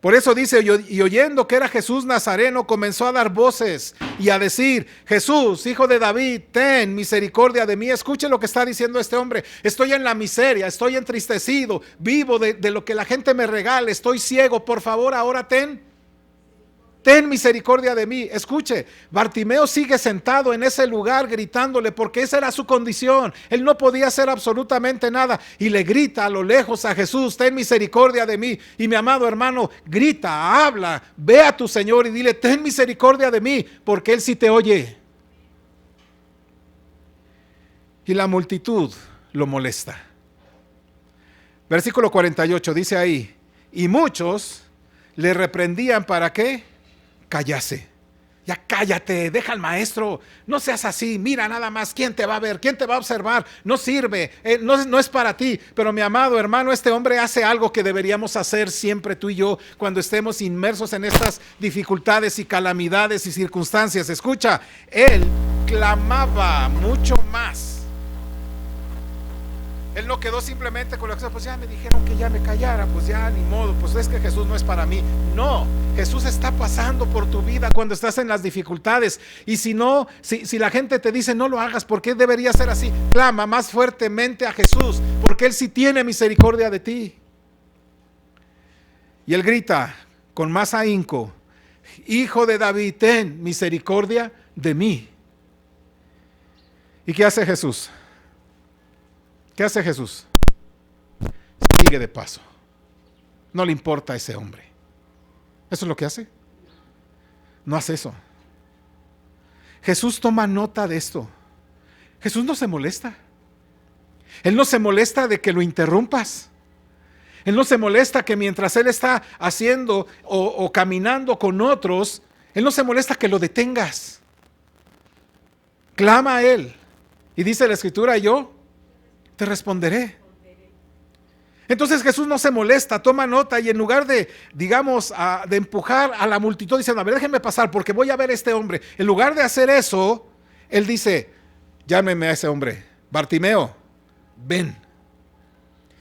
Por eso dice, y oyendo que era Jesús Nazareno, comenzó a dar voces y a decir, Jesús, hijo de David, ten misericordia de mí. Escuche lo que está diciendo este hombre. Estoy en la miseria, estoy entristecido, vivo de lo que la gente me regala, estoy ciego. Por favor, ahora ten misericordia de mí. Escuche, Bartimeo sigue sentado en ese lugar gritándole porque esa era su condición. Él no podía hacer absolutamente nada y le grita a lo lejos a Jesús, ten misericordia de mí. Y mi amado hermano, grita, habla, ve a tu Señor y dile, ten misericordia de mí, porque Él sí te oye. Y la multitud lo molesta. Versículo 48 dice ahí, y muchos le reprendían, ¿para qué? Callase. Ya cállate, deja al maestro, no seas así, mira nada más, ¿quién te va a ver? ¿Quién te va a observar? No sirve, no es para ti. Pero mi amado hermano, este hombre hace algo que deberíamos hacer siempre tú y yo cuando estemos inmersos en estas dificultades y calamidades y circunstancias. Escucha, él clamaba mucho más. Él no quedó simplemente con la cosa, pues ya me dijeron que ya me callara, pues ya ni modo, pues es que Jesús no es para mí. No, Jesús está pasando por tu vida cuando estás en las dificultades. Y si no, si la gente te dice no lo hagas, ¿por qué debería ser así? Clama más fuertemente a Jesús, porque Él sí tiene misericordia de ti. Y él grita con más ahínco, Hijo de David, ten misericordia de mí. ¿Y qué hace Jesús? ¿Qué hace Jesús? Sigue de paso. No le importa a ese hombre. ¿Eso es lo que hace? No hace eso. Jesús toma nota de esto. Jesús no se molesta. Él no se molesta de que lo interrumpas. Él no se molesta que mientras Él está haciendo o caminando con otros, Él no se molesta que lo detengas. Clama a Él. Y dice la Escritura, yo te responderé. Entonces Jesús no se molesta, toma nota y en lugar de, digamos, de empujar a la multitud diciendo, a ver, déjenme pasar porque voy a ver a este hombre. En lugar de hacer eso, Él dice, llámeme a ese hombre, Bartimeo, ven.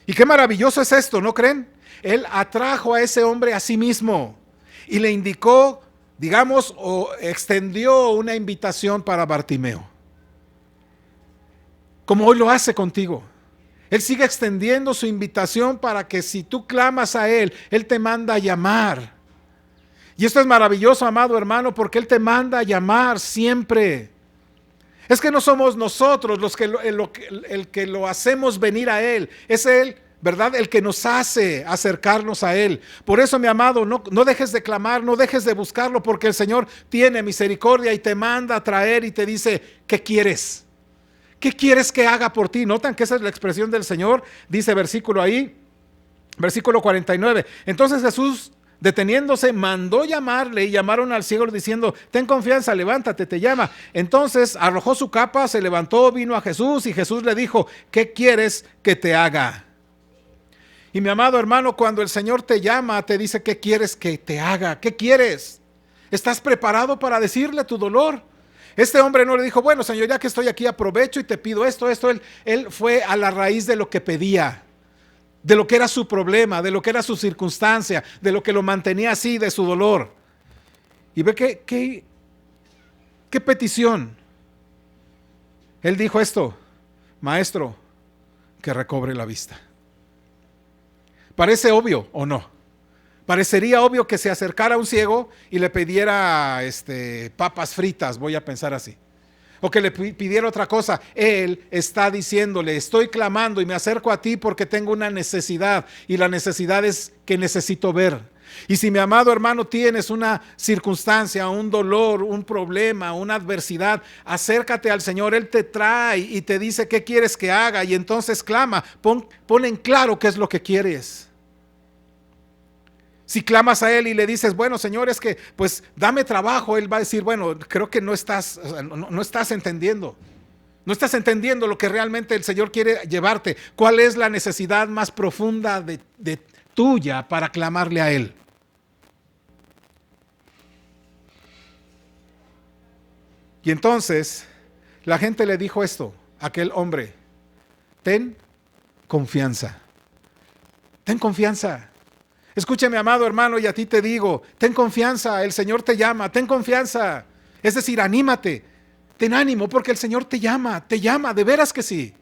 Y qué maravilloso es esto, ¿no creen? Él atrajo a ese hombre a sí mismo y le indicó, digamos, o extendió una invitación para Bartimeo. Como hoy lo hace contigo. Él sigue extendiendo su invitación para que si tú clamas a Él, Él te manda a llamar. Y esto es maravilloso, amado hermano, porque Él te manda a llamar siempre. Es que no somos nosotros los que el que lo hacemos venir a Él. Es Él, ¿verdad? El que nos hace acercarnos a Él. Por eso, mi amado, no dejes de clamar, no dejes de buscarlo, porque el Señor tiene misericordia y te manda a traer y te dice, ¿qué quieres? ¿Qué quieres que haga por ti? Notan que esa es la expresión del Señor. Dice versículo ahí, versículo 49. Entonces Jesús, deteniéndose, mandó llamarle y llamaron al ciego diciendo, ten confianza, levántate, te llama. Entonces arrojó su capa, se levantó, vino a Jesús y Jesús le dijo, ¿qué quieres que te haga? Y mi amado hermano, cuando el Señor te llama, te dice, ¿qué quieres que te haga? ¿Qué quieres? ¿Estás preparado para decirle tu dolor? Este hombre no le dijo, bueno, Señor, ya que estoy aquí aprovecho y te pido esto. Él fue a la raíz de lo que pedía, de lo que era su problema, de lo que era su circunstancia, de lo que lo mantenía así, de su dolor. Y ve qué petición. Él dijo esto, maestro, que recobre la vista. ¿Parece obvio o no? Parecería obvio que se acercara a un ciego y le pidiera papas fritas, voy a pensar así. O que le pidiera otra cosa. Él está diciéndole, estoy clamando y me acerco a ti porque tengo una necesidad. Y la necesidad es que necesito ver. Y si mi amado hermano tienes una circunstancia, un dolor, un problema, una adversidad, acércate al Señor. Él te trae y te dice qué quieres que haga. Y entonces clama, pon en claro qué es lo que quieres. Si clamas a Él y le dices, bueno, Señor, es que pues dame trabajo, Él va a decir, bueno, creo que no estás entendiendo. No estás entendiendo lo que realmente el Señor quiere llevarte. ¿Cuál es la necesidad más profunda de tuya para clamarle a Él? Y entonces la gente le dijo esto a aquel hombre, ten confianza. Ten confianza. Escúchame, amado hermano, y a ti te digo, ten confianza, el Señor te llama, ten confianza. Es decir, anímate, ten ánimo, porque el Señor te llama, de veras que sí.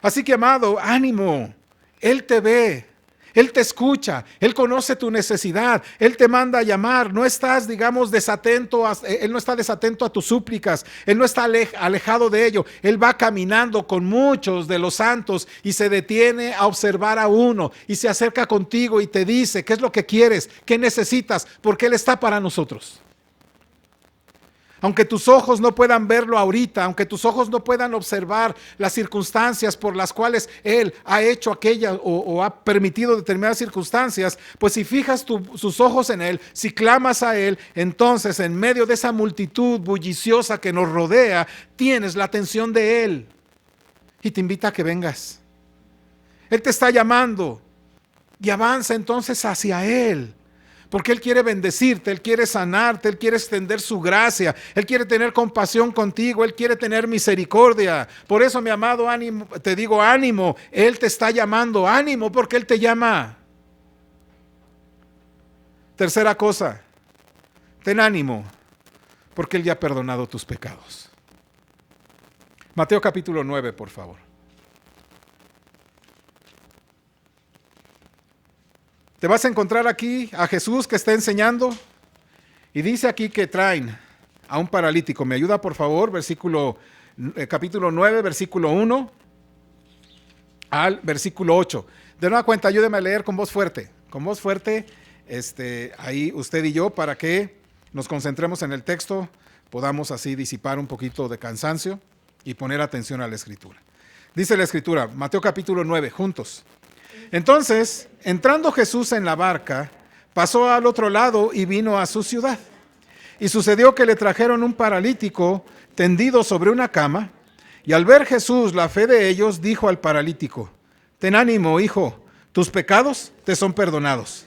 Así que, amado, ánimo, Él te ve, Él te escucha, Él conoce tu necesidad, Él te manda a llamar, no estás, digamos, desatento, Él no está desatento a tus súplicas, Él no está alejado de ello, Él va caminando con muchos de los santos y se detiene a observar a uno y se acerca contigo y te dice, ¿qué es lo que quieres? ¿Qué necesitas? Porque Él está para nosotros. Aunque tus ojos no puedan verlo ahorita, aunque tus ojos no puedan observar las circunstancias por las cuales Él ha hecho aquella o ha permitido determinadas circunstancias, pues si fijas sus ojos en Él, si clamas a Él, entonces en medio de esa multitud bulliciosa que nos rodea, tienes la atención de Él y te invita a que vengas. Él te está llamando y avanza entonces hacia Él. Porque Él quiere bendecirte, Él quiere sanarte, Él quiere extender su gracia, Él quiere tener compasión contigo, Él quiere tener misericordia. Por eso, mi amado, ánimo, te digo ánimo, Él te está llamando, ánimo porque Él te llama. Tercera cosa, ten ánimo porque Él ya ha perdonado tus pecados. Mateo capítulo 9, por favor. Te vas a encontrar aquí a Jesús que está enseñando y dice aquí que traen a un paralítico. ¿Me ayuda, por favor? Capítulo 9, versículo 1 al versículo 8. De nueva cuenta, ayúdeme a leer con voz fuerte. Con voz fuerte, ahí usted y yo, para que nos concentremos en el texto, podamos así disipar un poquito de cansancio y poner atención a la Escritura. Dice la Escritura, Mateo capítulo 9, juntos. Entonces, entrando Jesús en la barca, pasó al otro lado y vino a su ciudad. Y sucedió que le trajeron un paralítico tendido sobre una cama, y al ver Jesús la fe de ellos, dijo al paralítico, ten ánimo, hijo, tus pecados te son perdonados.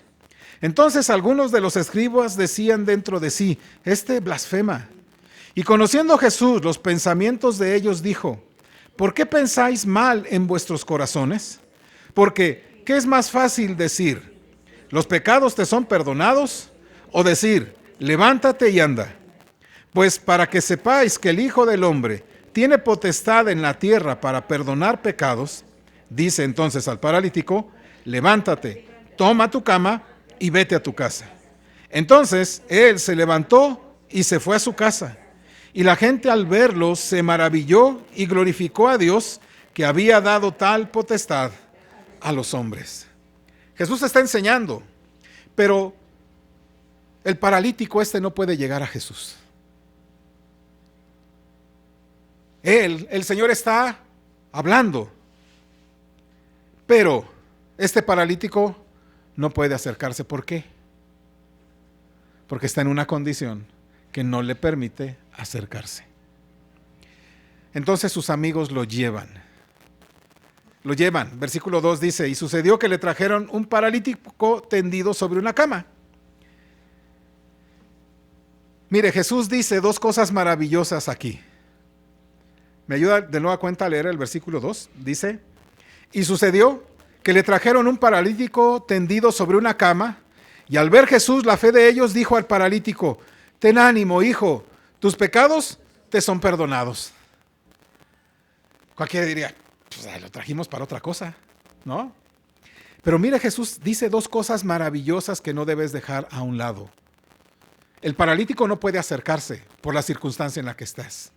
Entonces algunos de los escribas decían dentro de sí, este blasfema. Y conociendo Jesús los pensamientos de ellos, dijo, ¿por qué pensáis mal en vuestros corazones? Porque, ¿qué es más fácil decir? ¿Los pecados te son perdonados? O decir, levántate y anda. Pues para que sepáis que el Hijo del Hombre tiene potestad en la tierra para perdonar pecados, dice entonces al paralítico, levántate, toma tu cama y vete a tu casa. Entonces él se levantó y se fue a su casa. Y la gente al verlo se maravilló y glorificó a Dios que había dado tal potestad a los hombres. Jesús está enseñando, pero el paralítico no puede llegar a Jesús. El Señor está hablando, pero este paralítico no puede acercarse. ¿Por qué? Porque está en una condición que no le permite acercarse. Entonces sus amigos lo llevan, versículo 2 dice, y sucedió que le trajeron un paralítico tendido sobre una cama. Mire, Jesús dice dos cosas maravillosas aquí. ¿Me ayuda de nueva cuenta a leer el versículo 2? Dice, y sucedió que le trajeron un paralítico tendido sobre una cama, y al ver Jesús la fe de ellos, dijo al paralítico, ten ánimo, hijo, tus pecados te son perdonados. Cualquiera diría, pues lo trajimos para otra cosa, ¿no? Pero mira, Jesús dice dos cosas maravillosas que no debes dejar a un lado. El paralítico no puede acercarse por la circunstancia en la que estás.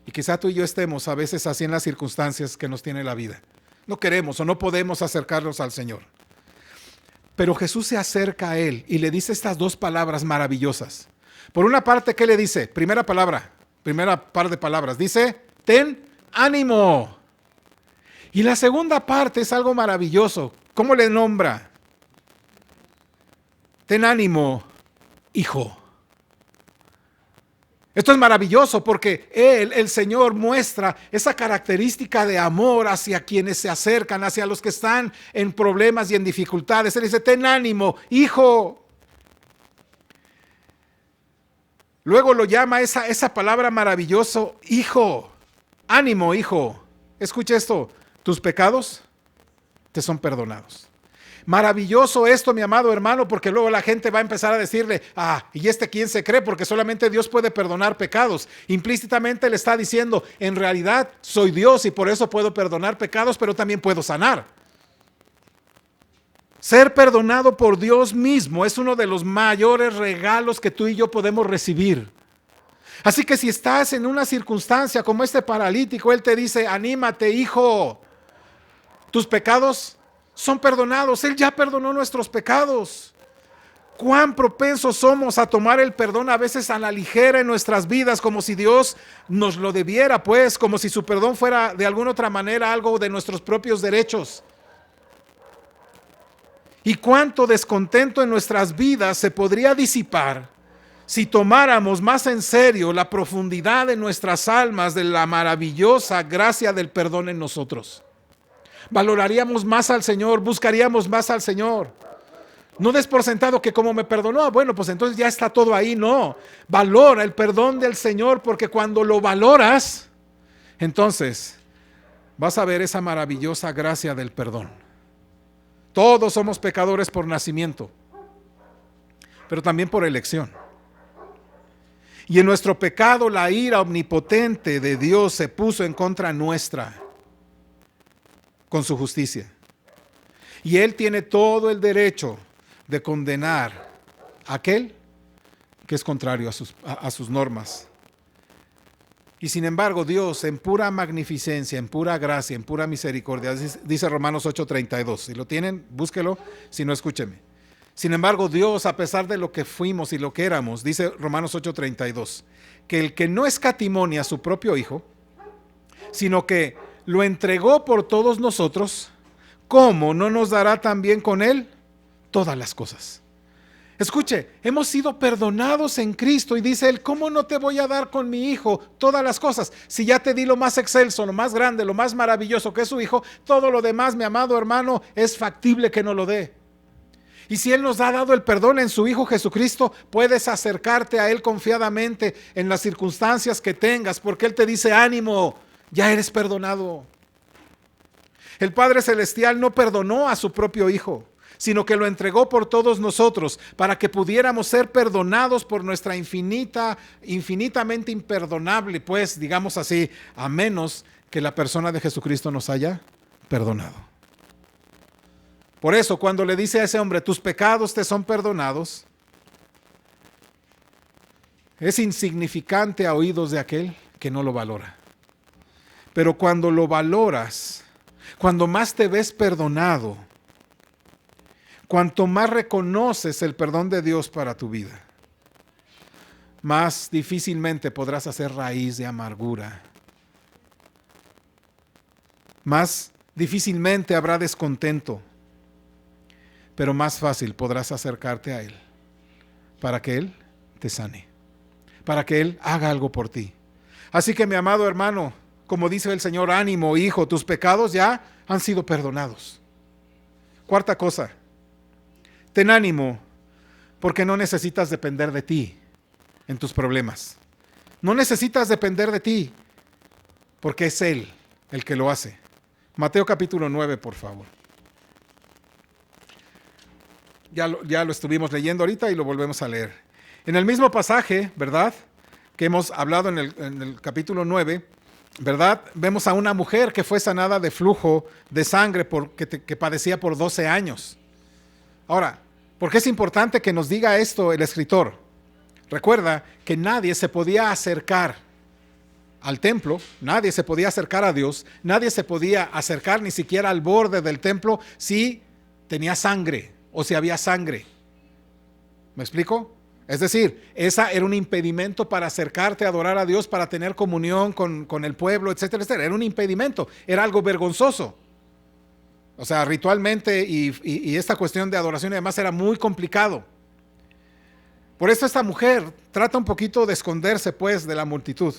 Y quizá tú y yo estemos a veces así en las circunstancias que nos tiene la vida. No queremos o no podemos acercarnos al Señor. Pero Jesús se acerca a él y le dice estas dos palabras maravillosas. Por una parte, ¿qué le dice? Primera par de palabras. Dice, ten ánimo. Y la segunda parte es algo maravilloso. ¿Cómo le nombra? Ten ánimo, hijo. Esto es maravilloso porque el Señor muestra esa característica de amor hacia quienes se acercan, hacia los que están en problemas y en dificultades. Él dice, ten ánimo, hijo. Luego lo llama esa palabra maravilloso, hijo. Ánimo, hijo. Escucha esto, tus pecados te son perdonados. Maravilloso esto, mi amado hermano, porque luego la gente va a empezar a decirle, ¿y este quién se cree? Porque solamente Dios puede perdonar pecados. Implícitamente le está diciendo, en realidad soy Dios y por eso puedo perdonar pecados, pero también puedo sanar. Ser perdonado por Dios mismo es uno de los mayores regalos que tú y yo podemos recibir. Así que si estás en una circunstancia como este paralítico, Él te dice, anímate, hijo, tus pecados son perdonados. Él ya perdonó nuestros pecados. Cuán propensos somos a tomar el perdón a veces a la ligera en nuestras vidas, como si Dios nos lo debiera, pues, como si su perdón fuera de alguna otra manera algo de nuestros propios derechos. Y cuánto descontento en nuestras vidas se podría disipar si tomáramos más en serio la profundidad de nuestras almas de la maravillosa gracia del perdón en nosotros. Valoraríamos más al Señor, buscaríamos más al Señor. No des por sentado que como me perdonó, bueno, pues entonces ya está todo ahí. No, valora el perdón del Señor, porque cuando lo valoras, entonces vas a ver esa maravillosa gracia del perdón. Todos somos pecadores por nacimiento, pero también por elección. Y en nuestro pecado la ira omnipotente de Dios se puso en contra nuestra con su justicia. Y Él tiene todo el derecho de condenar a aquel que es contrario a sus normas. Y sin embargo, Dios en pura magnificencia, en pura gracia, en pura misericordia, dice Romanos 8:32. Si lo tienen, búsquelo, si no, escúcheme. Sin embargo, Dios, a pesar de lo que fuimos y lo que éramos, dice Romanos 8:32, que el que no escatimó a su propio Hijo, sino que lo entregó por todos nosotros, ¿cómo no nos dará también con Él todas las cosas? Escuche, hemos sido perdonados en Cristo y dice Él, ¿cómo no te voy a dar con mi Hijo todas las cosas? Si ya te di lo más excelso, lo más grande, lo más maravilloso que es su Hijo, todo lo demás, mi amado hermano, es factible que no lo dé. Y si Él nos ha dado el perdón en su Hijo Jesucristo, puedes acercarte a Él confiadamente en las circunstancias que tengas, porque Él te dice, ánimo, ya eres perdonado. El Padre Celestial no perdonó a su propio Hijo, sino que lo entregó por todos nosotros, para que pudiéramos ser perdonados por nuestra infinitamente imperdonable, pues, digamos así, a menos que la persona de Jesucristo nos haya perdonado. Por eso, cuando le dice a ese hombre, tus pecados te son perdonados, es insignificante a oídos de aquel que no lo valora. Pero cuando lo valoras, cuando más te ves perdonado, cuanto más reconoces el perdón de Dios para tu vida, más difícilmente podrás hacer raíz de amargura. Más difícilmente habrá descontento, pero más fácil podrás acercarte a Él para que Él te sane, para que Él haga algo por ti. Así que, mi amado hermano, como dice el Señor, ánimo, hijo, tus pecados ya han sido perdonados. Cuarta cosa, ten ánimo, porque no necesitas depender de ti en tus problemas. No necesitas depender de ti, porque es Él el que lo hace. Mateo capítulo 9, por favor. Ya lo estuvimos leyendo ahorita y lo volvemos a leer. En el mismo pasaje, ¿verdad?, que hemos hablado en el capítulo 9, ¿verdad?, vemos a una mujer que fue sanada de flujo de sangre que padecía por 12 años. Ahora, ¿por qué es importante que nos diga esto el escritor? Recuerda que nadie se podía acercar al templo, nadie se podía acercar a Dios, nadie se podía acercar ni siquiera al borde del templo si tenía sangre o si había sangre. ¿Me explico? Es decir, esa era un impedimento para acercarte a adorar a Dios, para tener comunión con el pueblo, etcétera, etcétera. Era un impedimento, era algo vergonzoso. O sea, ritualmente y esta cuestión de adoración y demás era muy complicado. Por eso esta mujer trata un poquito de esconderse, pues, de la multitud.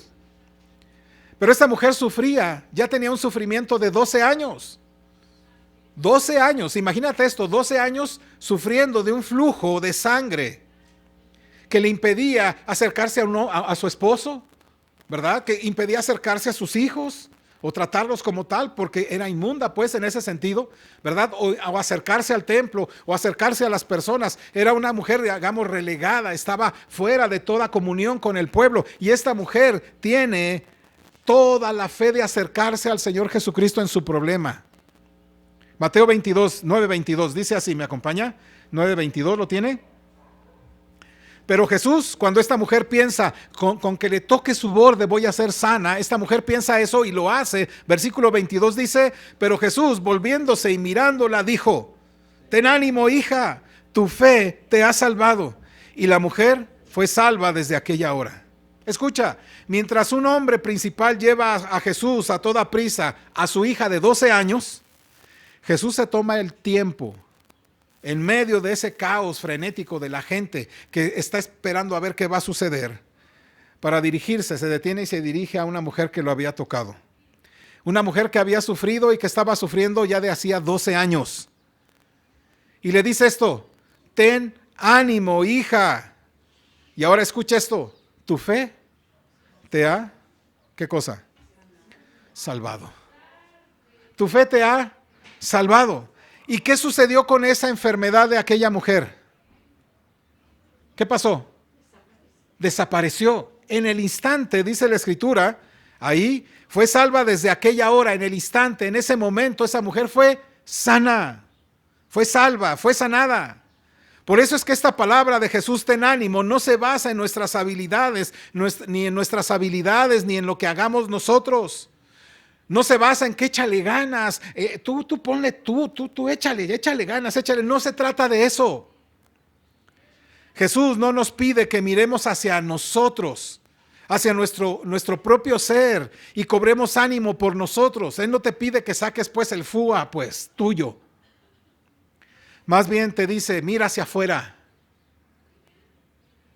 Pero esta mujer sufría, ya tenía un sufrimiento de 12 años. 12 años, imagínate esto, 12 años sufriendo de un flujo de sangre que le impedía acercarse a su esposo, ¿verdad? Que impedía acercarse a sus hijos, o tratarlos como tal, porque era inmunda, pues, en ese sentido, ¿verdad? O acercarse al templo, o acercarse a las personas. Era una mujer, digamos, relegada, estaba fuera de toda comunión con el pueblo. Y esta mujer tiene toda la fe de acercarse al Señor Jesucristo en su problema. Mateo 22, 9:22, dice así, ¿me acompaña? 9:22, ¿lo tiene? Pero Jesús, cuando esta mujer piensa, con que le toque su borde voy a ser sana, esta mujer piensa eso y lo hace. Versículo 22 dice, pero Jesús, volviéndose y mirándola, dijo, ten ánimo, hija, tu fe te ha salvado. Y la mujer fue salva desde aquella hora. Escucha, mientras un hombre principal lleva a Jesús a toda prisa a su hija de 12 años, Jesús se toma el tiempo en medio de ese caos frenético de la gente que está esperando a ver qué va a suceder, para dirigirse, se detiene y se dirige a una mujer que lo había tocado. Una mujer que había sufrido y que estaba sufriendo ya de hacía 12 años. Y le dice esto, ten ánimo, hija. Y ahora escucha esto, tu fe te ha, ¿qué cosa? Salvado. Tu fe te ha salvado. ¿Y qué sucedió con esa enfermedad de aquella mujer? ¿Qué pasó? Desapareció. En el instante, dice la Escritura, ahí fue salva desde aquella hora, en el instante, en ese momento, esa mujer fue sana, fue salva, fue sanada. Por eso es que esta palabra de Jesús, ten ánimo, no se basa en nuestras habilidades, ni en nuestras habilidades, ni en lo que hagamos nosotros. No se basa en que échale ganas, tú ponle tú échale ganas, échale. No se trata de eso. Jesús no nos pide que miremos hacia nosotros, hacia nuestro propio ser y cobremos ánimo por nosotros. Él no te pide que saques pues el FUA, pues, tuyo. Más bien te dice, mira hacia afuera.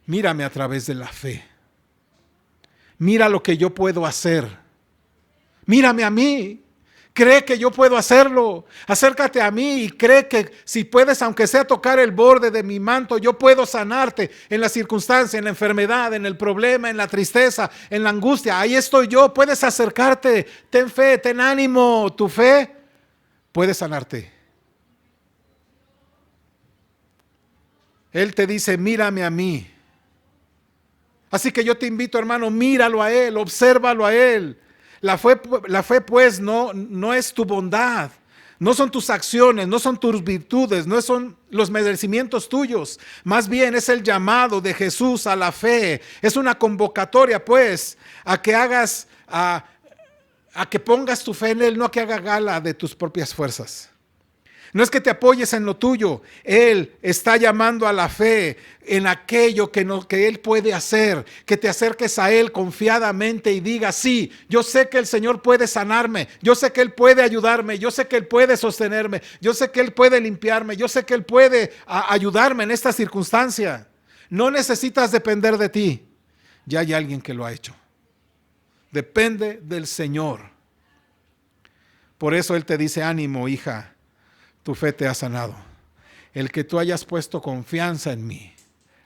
Mírame a través de la fe. Mira lo que yo puedo hacer. Mírame a mí, cree que yo puedo hacerlo, acércate a mí y cree que si puedes, aunque sea tocar el borde de mi manto, yo puedo sanarte en la circunstancia, en la enfermedad, en el problema, en la tristeza, en la angustia. Ahí estoy yo, puedes acercarte, ten fe, ten ánimo, tu fe puede sanarte. Él te dice, mírame a mí. Así que yo te invito, hermano, míralo a Él, obsérvalo a Él. La fe pues no es tu bondad, no son tus acciones, no son tus virtudes, no son los merecimientos tuyos. Más bien es el llamado de Jesús a la fe. Es una convocatoria pues a que hagas, a que pongas tu fe en Él, no a que haga gala de tus propias fuerzas. No es que te apoyes en lo tuyo. Él está llamando a la fe en aquello que Él puede hacer, que te acerques a Él confiadamente y digas, sí, yo sé que el Señor puede sanarme, yo sé que Él puede ayudarme, yo sé que Él puede sostenerme, yo sé que Él puede limpiarme, yo sé que Él puede ayudarme en esta circunstancia. No necesitas depender de ti, ya hay alguien que lo ha hecho. Depende del Señor. Por eso Él te dice, ánimo, hija. Tu fe te ha sanado. El que tú hayas puesto confianza en mí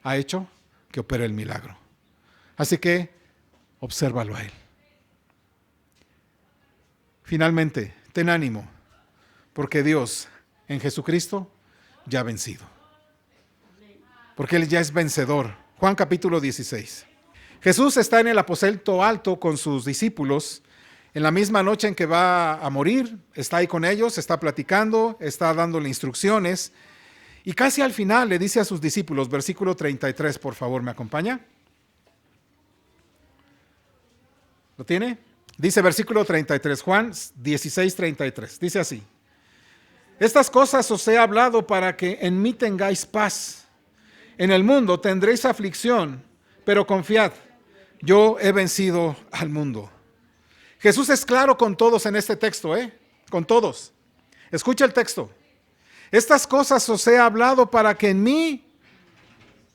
ha hecho que opere el milagro. Así que obsérvalo a Él. Finalmente, ten ánimo, porque Dios en Jesucristo ya ha vencido. Porque Él ya es vencedor. Juan capítulo 16. Jesús está en el aposento alto con sus discípulos. En la misma noche en que va a morir, está ahí con ellos, está platicando, está dándole instrucciones. Y casi al final le dice a sus discípulos, versículo 33, por favor, ¿me acompaña? ¿Lo tiene? Dice versículo 33, Juan 16, 33. Dice así. Estas cosas os he hablado para que en mí tengáis paz. En el mundo tendréis aflicción, pero confiad, yo he vencido al mundo. Jesús es claro con todos en este texto, con todos. Escucha el texto. Estas cosas os he hablado para que en mí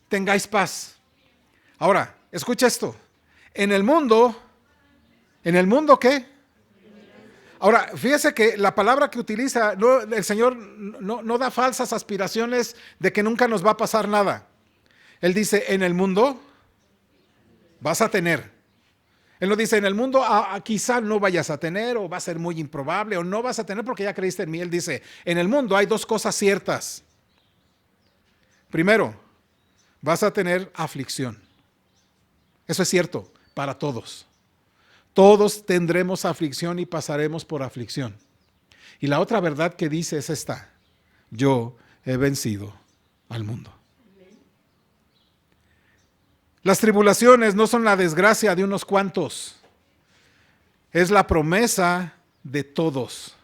tengáis paz. Ahora, escucha esto. En el mundo ¿qué? Ahora, fíjese que la palabra que utiliza, el Señor no da falsas aspiraciones de que nunca nos va a pasar nada. Él dice, en el mundo vas a tener. Él no dice, en el mundo quizá no vayas a tener, o va a ser muy improbable, o no vas a tener porque ya creíste en mí. Él dice, en el mundo hay dos cosas ciertas. Primero, vas a tener aflicción. Eso es cierto para todos. Todos tendremos aflicción y pasaremos por aflicción. Y la otra verdad que dice es esta: yo he vencido al mundo. Las tribulaciones no son la desgracia de unos cuantos, es la promesa de todos.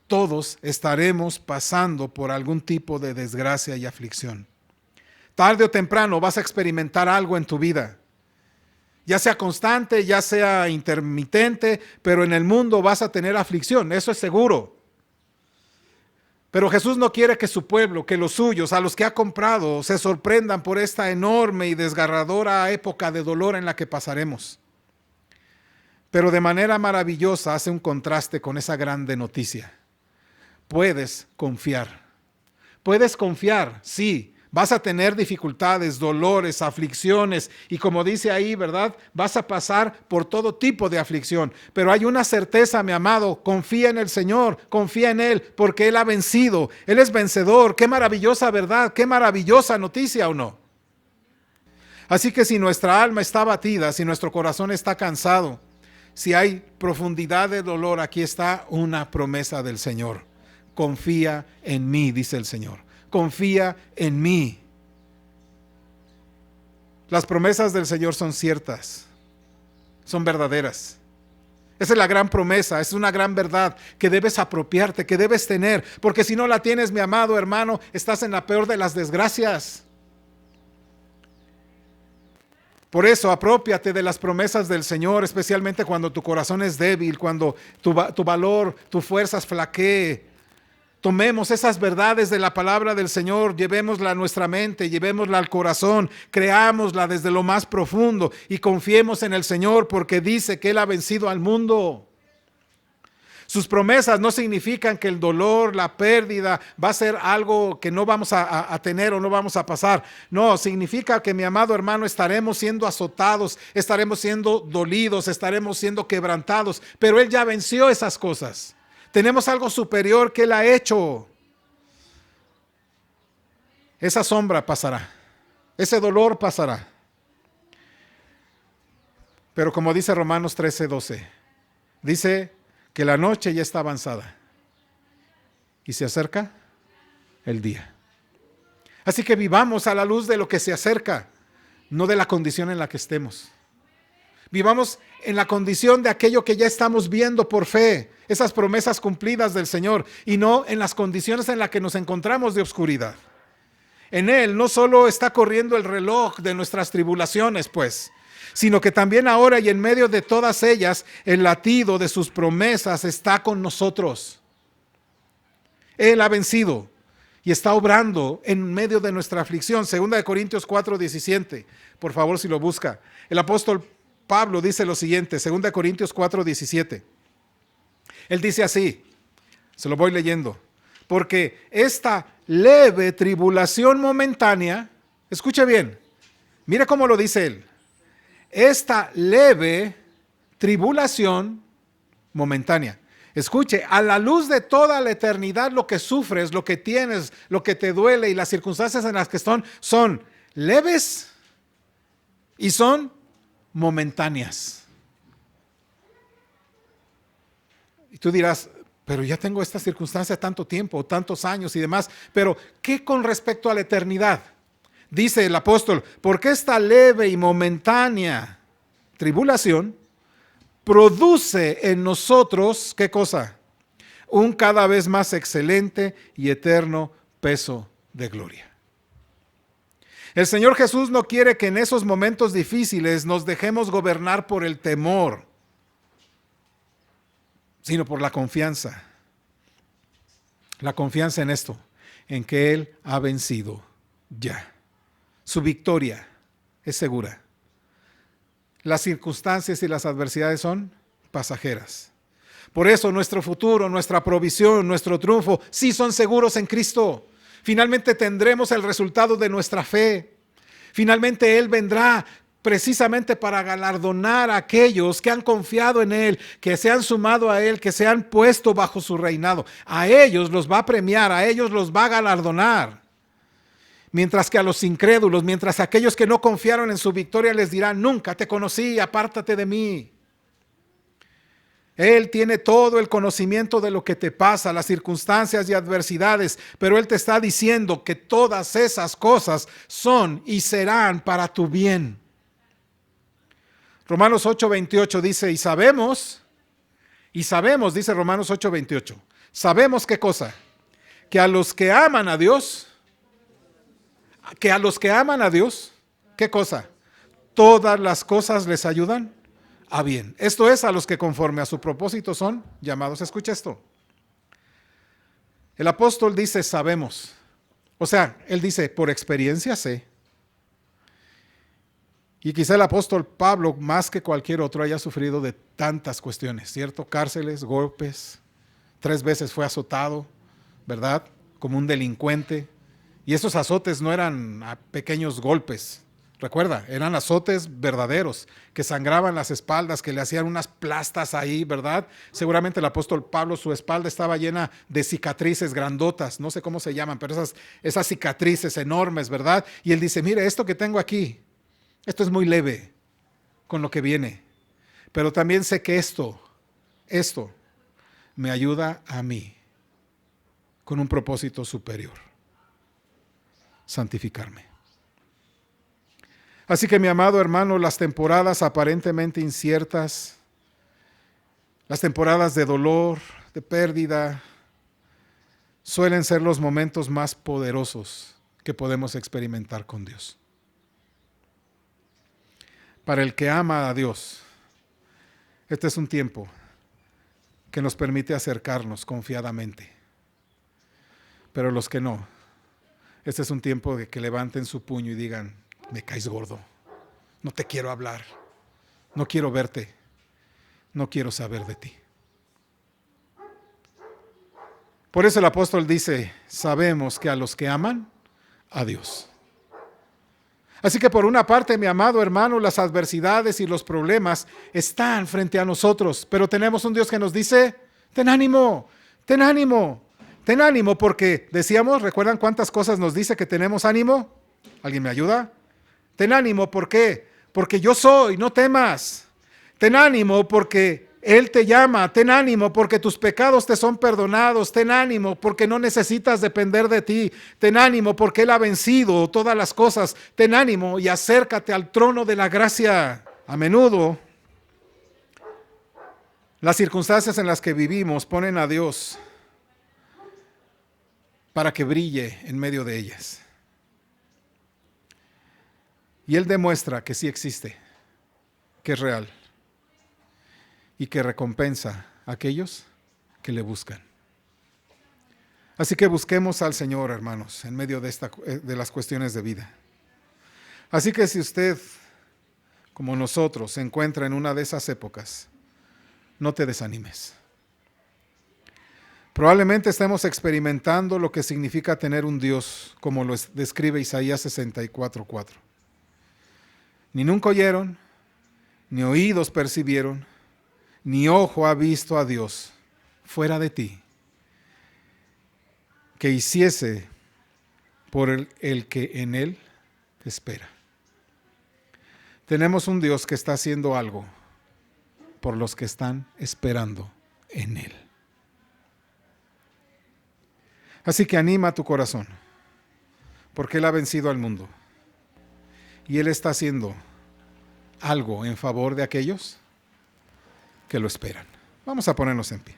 Todos estaremos pasando por algún tipo de desgracia y aflicción. Tarde o temprano vas a experimentar algo en tu vida, ya sea constante, ya sea intermitente, pero en el mundo vas a tener aflicción, eso es seguro. Pero Jesús no quiere que su pueblo, que los suyos, a los que ha comprado, se sorprendan por esta enorme y desgarradora época de dolor en la que pasaremos. Pero de manera maravillosa hace un contraste con esa grande noticia. Puedes confiar. Puedes confiar, sí. Vas a tener dificultades, dolores, aflicciones y como dice ahí, ¿verdad? Vas a pasar por todo tipo de aflicción. Pero hay una certeza, mi amado, confía en el Señor, confía en Él, porque Él ha vencido. Él es vencedor. Qué maravillosa verdad, qué maravillosa noticia, ¿o no? Así que si nuestra alma está abatida, si nuestro corazón está cansado, si hay profundidad de dolor, aquí está una promesa del Señor. Confía en mí, dice el Señor. Confía en mí. Las promesas del Señor son ciertas, son verdaderas. Esa es la gran promesa, es una gran verdad que debes apropiarte, que debes tener, porque si no la tienes, mi amado hermano, estás en la peor de las desgracias. Por eso, aprópiate de las promesas del Señor, especialmente cuando tu corazón es débil, cuando tu valor, tus fuerzas flaquee. Tomemos esas verdades de la palabra del Señor, llevémosla a nuestra mente, llevémosla al corazón, creámosla desde lo más profundo y confiemos en el Señor porque dice que Él ha vencido al mundo. Sus promesas no significan que el dolor, la pérdida va a ser algo que no vamos a tener o no vamos a pasar. No, significa que, mi amado hermano, estaremos siendo azotados, estaremos siendo dolidos, estaremos siendo quebrantados, pero Él ya venció esas cosas. Tenemos algo superior que Él ha hecho. Esa sombra pasará. Ese dolor pasará. Pero como dice Romanos 13:12, dice que la noche ya está avanzada y se acerca el día. Así que vivamos a la luz de lo que se acerca, no de la condición en la que estemos. Vivamos en la condición de aquello que ya estamos viendo por fe, esas promesas cumplidas del Señor, y no en las condiciones en las que nos encontramos de oscuridad. En Él no solo está corriendo el reloj de nuestras tribulaciones, pues, sino que también ahora y en medio de todas ellas, el latido de sus promesas está con nosotros. Él ha vencido y está obrando en medio de nuestra aflicción. 2 Corintios 4:17, por favor, si lo busca. El apóstol Pablo dice lo siguiente, 2 Corintios 4:17. Él dice así, se lo voy leyendo, porque esta leve tribulación momentánea, escuche bien, mire cómo lo dice él, esta leve tribulación momentánea. Escuche, a la luz de toda la eternidad lo que sufres, lo que tienes, lo que te duele y las circunstancias en las que son leves y son momentáneas. Y tú dirás, pero ya tengo esta circunstancia tanto tiempo, tantos años y demás, pero ¿qué con respecto a la eternidad? Dice el apóstol, porque esta leve y momentánea tribulación produce en nosotros, ¿qué cosa? Un cada vez más excelente y eterno peso de gloria. El Señor Jesús no quiere que en esos momentos difíciles nos dejemos gobernar por el temor, sino por la confianza. La confianza en esto, en que Él ha vencido ya. Su victoria es segura. Las circunstancias y las adversidades son pasajeras. Por eso nuestro futuro, nuestra provisión, nuestro triunfo, sí son seguros en Cristo. Finalmente tendremos el resultado de nuestra fe. Finalmente Él vendrá precisamente para galardonar a aquellos que han confiado en Él, que se han sumado a Él, que se han puesto bajo su reinado. A ellos los va a premiar, a ellos los va a galardonar. Mientras que a los incrédulos, mientras a aquellos que no confiaron en su victoria les dirán: nunca te conocí, apártate de mí. Él tiene todo el conocimiento de lo que te pasa, las circunstancias y adversidades, pero Él te está diciendo que todas esas cosas son y serán para tu bien. Romanos 8:28 dice, y sabemos, dice Romanos 8:28, sabemos qué cosa, que a los que aman a Dios, ¿qué cosa? Todas las cosas les ayudan a bien. Esto es, a los que conforme a su propósito son llamados. Escucha esto. El apóstol dice sabemos. O sea, él dice por experiencia sé. Y quizá el apóstol Pablo, más que cualquier otro, haya sufrido de tantas cuestiones, ¿cierto? Cárceles, golpes, 3 veces fue azotado, ¿verdad? Como un delincuente. Y esos azotes no eran pequeños golpes. Recuerda, eran azotes verdaderos, que sangraban las espaldas, que le hacían unas plastas ahí, ¿verdad? Seguramente el apóstol Pablo, su espalda estaba llena de cicatrices grandotas, no sé cómo se llaman, pero esas cicatrices enormes, ¿verdad? Y él dice, mire, esto que tengo aquí, esto es muy leve con lo que viene, pero también sé que esto me ayuda a mí con un propósito superior: santificarme. Así que, mi amado hermano, las temporadas aparentemente inciertas, las temporadas de dolor, de pérdida, suelen ser los momentos más poderosos que podemos experimentar con Dios. Para el que ama a Dios, este es un tiempo que nos permite acercarnos confiadamente. Pero los que no, este es un tiempo de que levanten su puño y digan: me caes gordo, no te quiero hablar, no quiero verte, no quiero saber de ti. Por eso el apóstol dice, sabemos que a los que aman a Dios. Así que por una parte, mi amado hermano, las adversidades y los problemas están frente a nosotros, pero tenemos un Dios que nos dice, ten ánimo, ten ánimo, ten ánimo, porque decíamos, ¿recuerdan cuántas cosas nos dice que tenemos ánimo? ¿Alguien me ayuda? Ten ánimo, ¿por qué? Porque yo soy, no temas. Ten ánimo porque Él te llama. Ten ánimo porque tus pecados te son perdonados. Ten ánimo porque no necesitas depender de ti. Ten ánimo porque Él ha vencido todas las cosas. Ten ánimo y acércate al trono de la gracia. A menudo, las circunstancias en las que vivimos ponen a Dios para que brille en medio de ellas. Y Él demuestra que sí existe, que es real y que recompensa a aquellos que le buscan. Así que busquemos al Señor, hermanos, en medio de las cuestiones de vida. Así que si usted, como nosotros, se encuentra en una de esas épocas, no te desanimes. Probablemente estemos experimentando lo que significa tener un Dios, como lo describe Isaías 64:4. Ni nunca oyeron, ni oídos percibieron, ni ojo ha visto a Dios fuera de ti, que hiciese por el que en Él espera. Tenemos un Dios que está haciendo algo por los que están esperando en Él. Así que anima tu corazón, porque Él ha vencido al mundo. Y Él está haciendo algo en favor de aquellos que lo esperan. Vamos a ponernos en pie.